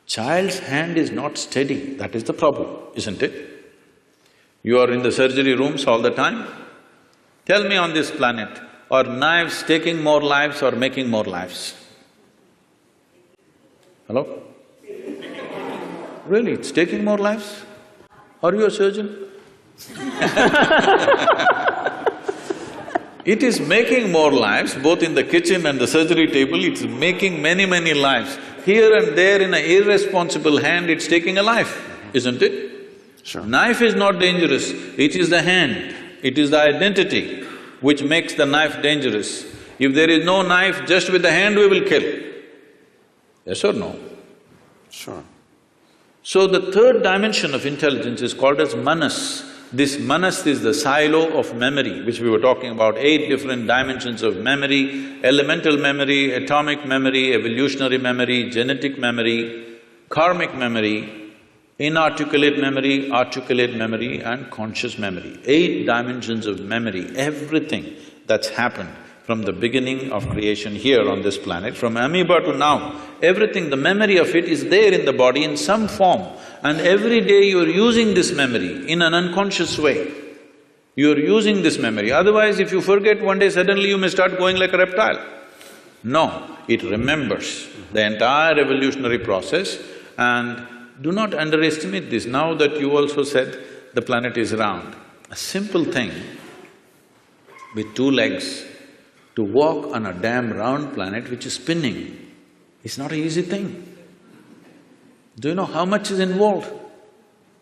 Child's hand is not steady, that is the problem, isn't it? You are in the surgery rooms all the time. Tell me on this planet, are knives taking more lives or making more lives? Hello? Really, it's taking more lives? Are you a surgeon? It is making more lives, both in the kitchen and the surgery table, it's making many lives. Here and there in an irresponsible hand, it's taking a life, isn't it? Sure. Knife is not dangerous, it is the hand, it is the identity which makes the knife dangerous. If there is no knife, just with the hand we will kill. Yes or no? Sure. So the third dimension of intelligence is called as manas. This manas is the silo of memory, which we were talking about, 8 different dimensions of memory: elemental memory, atomic memory, evolutionary memory, genetic memory, karmic memory, inarticulate memory, articulate memory and conscious memory. 8 dimensions of memory, everything that's happened from the beginning of creation here on this planet, from amoeba to now, everything, the memory of it is there in the body in some form. And every day you're using this memory in an unconscious way. You're using this memory, otherwise if you forget one day, suddenly you may start going like a reptile. No, it remembers the entire evolutionary process. And do not underestimate this. Now that you also said the planet is round, a simple thing with 2 legs, to walk on a damn round planet which is spinning is not an easy thing. Do you know how much is involved?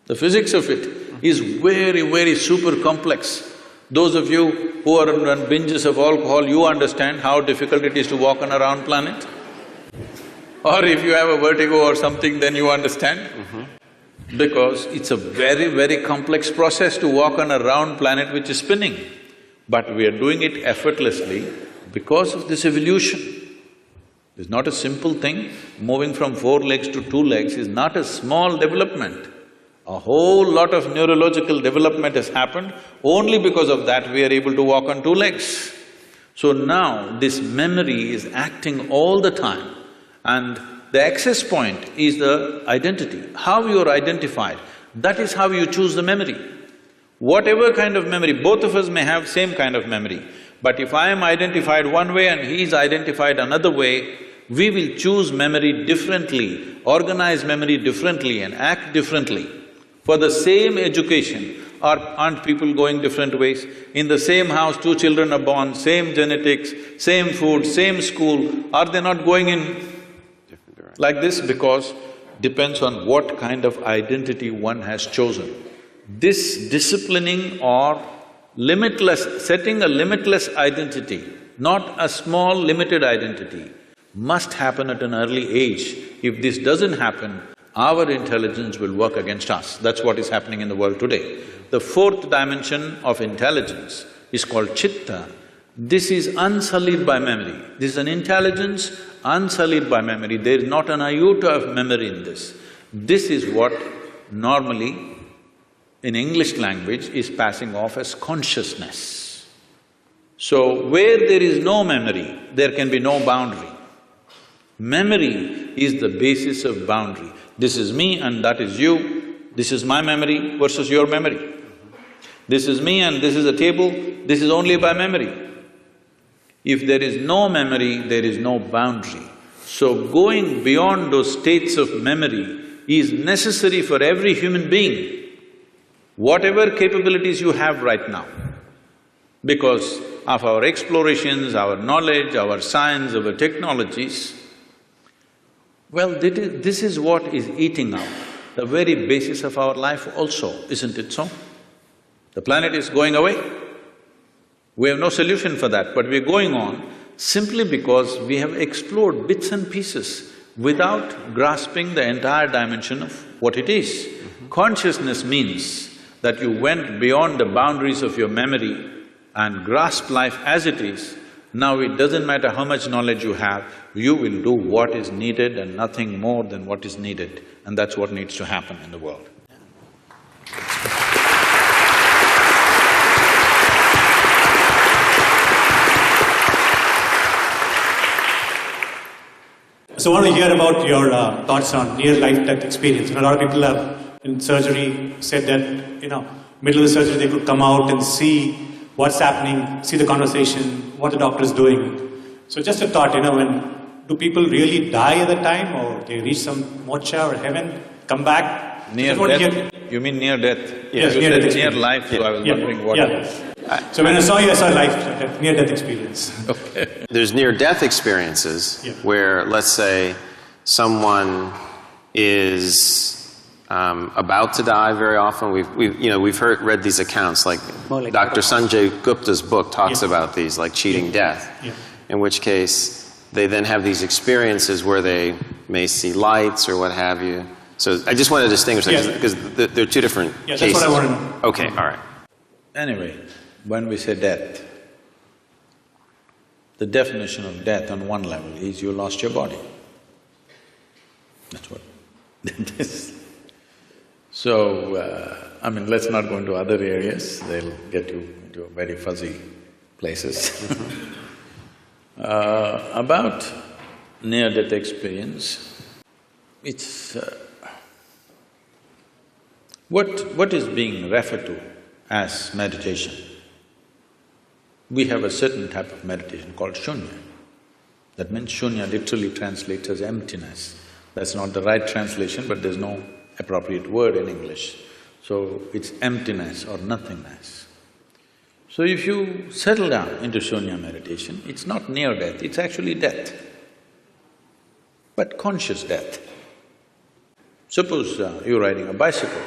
The physics of it is very, very super complex. Those of you who are on binges of alcohol, you understand how difficult it is to walk on a round planet. Or if you have a vertigo or something, then you understand. Because it's a very, very complex process to walk on a round planet which is spinning. But we are doing it effortlessly because of this evolution. It's not a simple thing. Moving from 4 legs to 2 legs is not a small development. A whole lot of neurological development has happened. Only because of that we are able to walk on 2 legs. So now this memory is acting all the time, and the access point is the identity. How you are identified, that is how you choose the memory. Whatever kind of memory, both of us may have same kind of memory, but if I am identified one way and he is identified another way, we will choose memory differently, organize memory differently and act differently. For the same education, aren't people going different ways? In the same house, 2 children are born, same genetics, same food, same school, are they not going in like this? Because depends on what kind of identity one has chosen. This disciplining or limitless… setting a limitless identity, not a small limited identity, must happen at an early age. If this doesn't happen, our intelligence will work against us. That's what is happening in the world today. The 4th dimension of intelligence is called chitta. This is unsullied by memory. This is an intelligence unsullied by memory. There is not an iota of memory in this. This is what normally in English language is passing off as consciousness. So, where there is no memory, there can be no boundary. Memory is the basis of boundary. This is me and that is you, this is my memory versus your memory. This is me and this is a table, this is only by memory. If there is no memory, there is no boundary. So going beyond those states of memory is necessary for every human being, whatever capabilities you have right now. Because of our explorations, our knowledge, our science, our technologies, well, this is what is eating up the very basis of our life also, isn't it so? The planet is going away. We have no solution for that, but we're going on simply because we have explored bits and pieces without grasping the entire dimension of what it is. Consciousness means that you went beyond the boundaries of your memory and grasped life as it is. Now it doesn't matter how much knowledge you have, you will do what is needed and nothing more than what is needed, and that's what needs to happen in the world. So I want to hear about your thoughts on near-life-death experience. A lot of people have, in surgery, said that, middle of the surgery they could come out and see what's happening, see the conversation, what the doctor is doing. So just a thought, do people really die at the time, or they reach some moksha or heaven, come back? Near death? You mean near death? Yes, you near said death. near life, so I was wondering what… So when I saw you, I saw near-death experience. Okay. There's near-death experiences where, let's say, someone is about to die very often. We've read these accounts, like like Dr. Sanjay Gupta's book talks Yeah. about these, like cheating death, Yeah. in which case they then have these experiences where they may see lights or what have you. So I just want to distinguish that, Yes. because they're two different Yeah, cases. that's what I want to know. Okay, all right. Anyway, when we say death, the definition of death on one level is you lost your body. That's what death is. So, I mean, let's not go into other areas, they'll get you into very fuzzy places. About near-death experience, it's… what is being referred to as meditation? We have a certain type of meditation called shunya. That means shunya literally translates as emptiness. That's not the right translation, but there's no appropriate word in English. So it's emptiness or nothingness. So if you settle down into shunya meditation, it's not near death, it's actually death, but conscious death. Suppose you're riding a bicycle,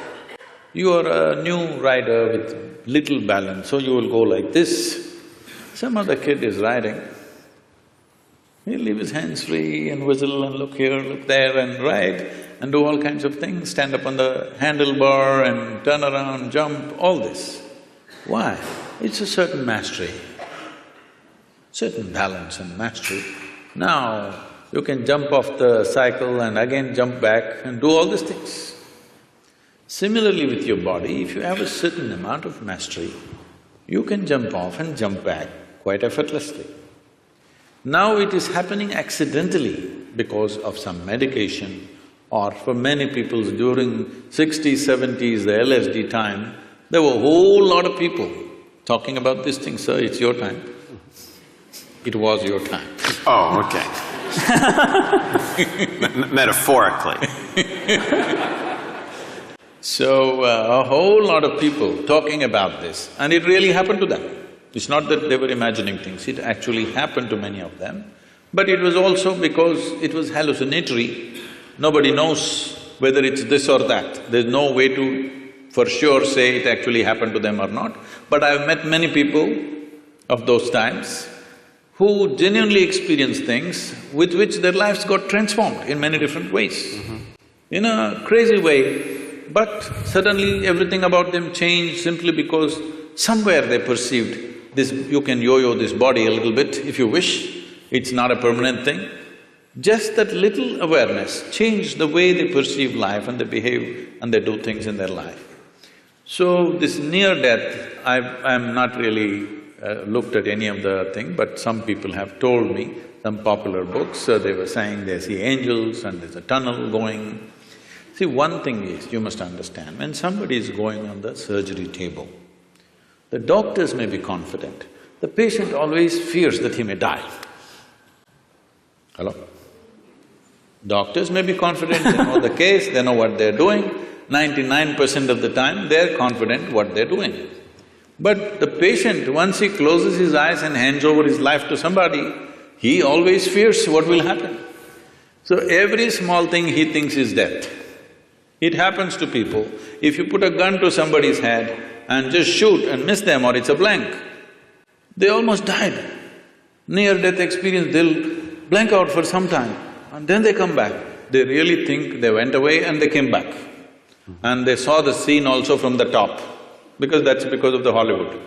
you are a new rider with little balance, so you will go like this. Some other kid is riding, he'll leave his hands free and whistle and look here, look there and ride and do all kinds of things, stand up on the handlebar and turn around, jump, all this. Why? It's a certain mastery, certain balance and mastery. Now, you can jump off the cycle and again jump back and do all these things. Similarly with your body, if you have a certain amount of mastery, you can jump off and jump back quite effortlessly. Now it is happening accidentally because of some medication, or for many people during 60s, 70s, the LSD time, there were a whole lot of people talking about this thing, sir, it's your time. It was your time. Oh, okay. Metaphorically. So, a whole lot of people talking about this, and it really happened to them. It's not that they were imagining things, it actually happened to many of them. But it was also because it was hallucinatory. Nobody knows whether it's this or that. There's no way to for sure say it actually happened to them or not. But I've met many people of those times who genuinely experienced things with which their lives got transformed in many different ways. In a crazy way, but suddenly everything about them changed simply because somewhere they perceived this… you can yo-yo this body a little bit if you wish, it's not a permanent thing. Just that little awareness changed the way they perceive life and they behave and they do things in their life. So this near-death, I'm not really looked at any of the thing, but some people have told me, some popular books, they were saying they see angels and there's a tunnel going. See, one thing is, you must understand, when somebody is going on the surgery table, the doctors may be confident, the patient always fears that he may die. Hello? Doctors may be confident, they know the case, they know what they're doing. 99% of the time, they're confident what they're doing. But the patient, once he closes his eyes and hands over his life to somebody, he always fears what will happen. So every small thing he thinks is death. It happens to people. If you put a gun to somebody's head and just shoot and miss them or it's a blank, they almost died. Near-death experience, they'll blank out for some time and then they come back. They really think they went away and they came back. And they saw the scene also from the top, because that's because of the Hollywood.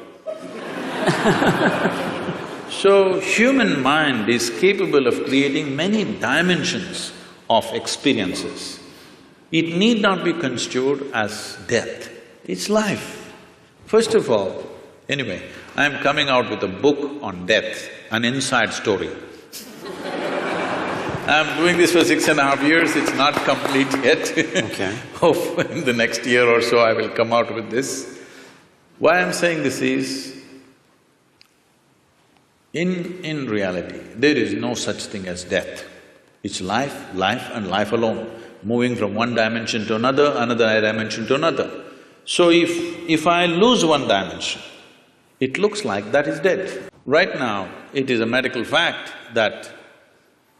So, human mind is capable of creating many dimensions of experiences. It need not be construed as death, it's life. First of all, anyway, I'm coming out with a book on death, an inside story. I'm doing this for 6.5 years, it's not complete yet. Okay. Hope in the next year or so I will come out with this. Why I'm saying this is, in reality, there is no such thing as death. It's life, life and life alone, moving from one dimension to another, another dimension to another. So if I lose one dimension, it looks like that is dead. Right now, it is a medical fact that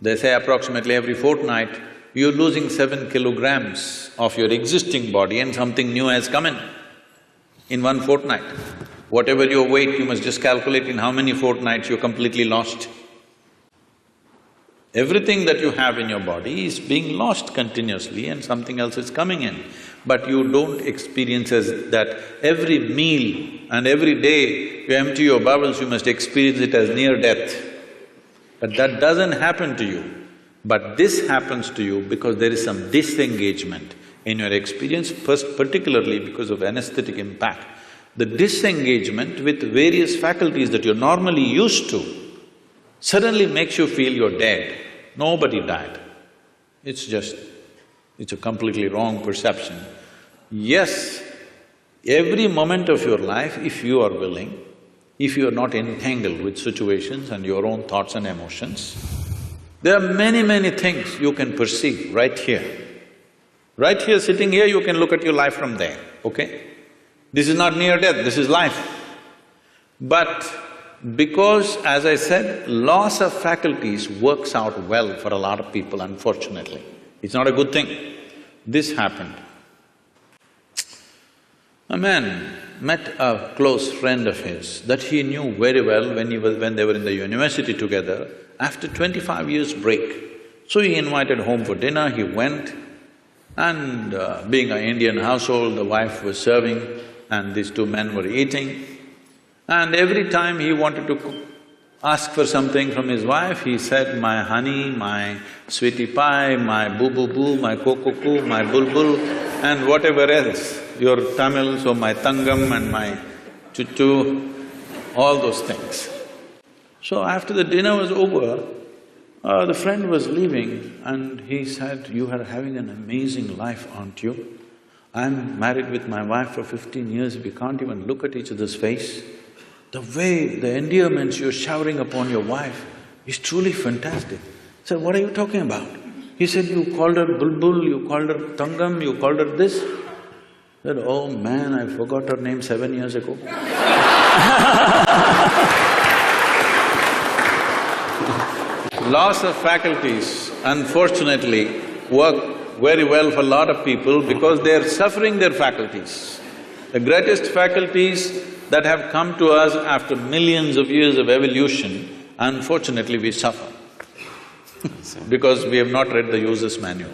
they say approximately every fortnight, you're losing 7 kilograms of your existing body and something new has come in 1 fortnight. Whatever your weight, you must just calculate in how many fortnights you're completely lost. Everything that you have in your body is being lost continuously and something else is coming in. But you don't experience as that every meal and every day you empty your bowels, you must experience it as near death. But that doesn't happen to you. But this happens to you because there is some disengagement in your experience, first particularly because of anesthetic impact. The disengagement with various faculties that you're normally used to suddenly makes you feel you're dead. Nobody died. It's a completely wrong perception. Yes, every moment of your life, if you are willing, if you are not entangled with situations and your own thoughts and emotions, there are many things you can perceive right here. Right here, sitting here, you can look at your life from there, okay? This is not near death, this is life. But because, as I said, loss of faculties works out well for a lot of people, unfortunately. It's not a good thing. This happened. A man met a close friend of his that he knew very well when they were in the university together, after 25 years break. So he invited home for dinner, he went, and being an Indian household, the wife was serving and these two men were eating. And every time he wanted to ask for something from his wife, he said, my honey, my sweetie pie, my boo-boo-boo, my koko-koo, my bulbul, and whatever else, your Tamil, so my tangam and my chuchu, all those things. So after the dinner was over, the friend was leaving and he said, you are having an amazing life, aren't you? I'm married with my wife for 15 years, we can't even look at each other's face. The way, the endearments you're showering upon your wife is truly fantastic. I said, what are you talking about? He said, you called her bulbul, you called her tangam, you called her this. I said, oh man, I forgot her name 7 years ago. Loss of faculties, unfortunately, work very well for a lot of people because they're suffering their faculties. The greatest faculties that have come to us after millions of years of evolution, unfortunately we suffer because we have not read the user's manual.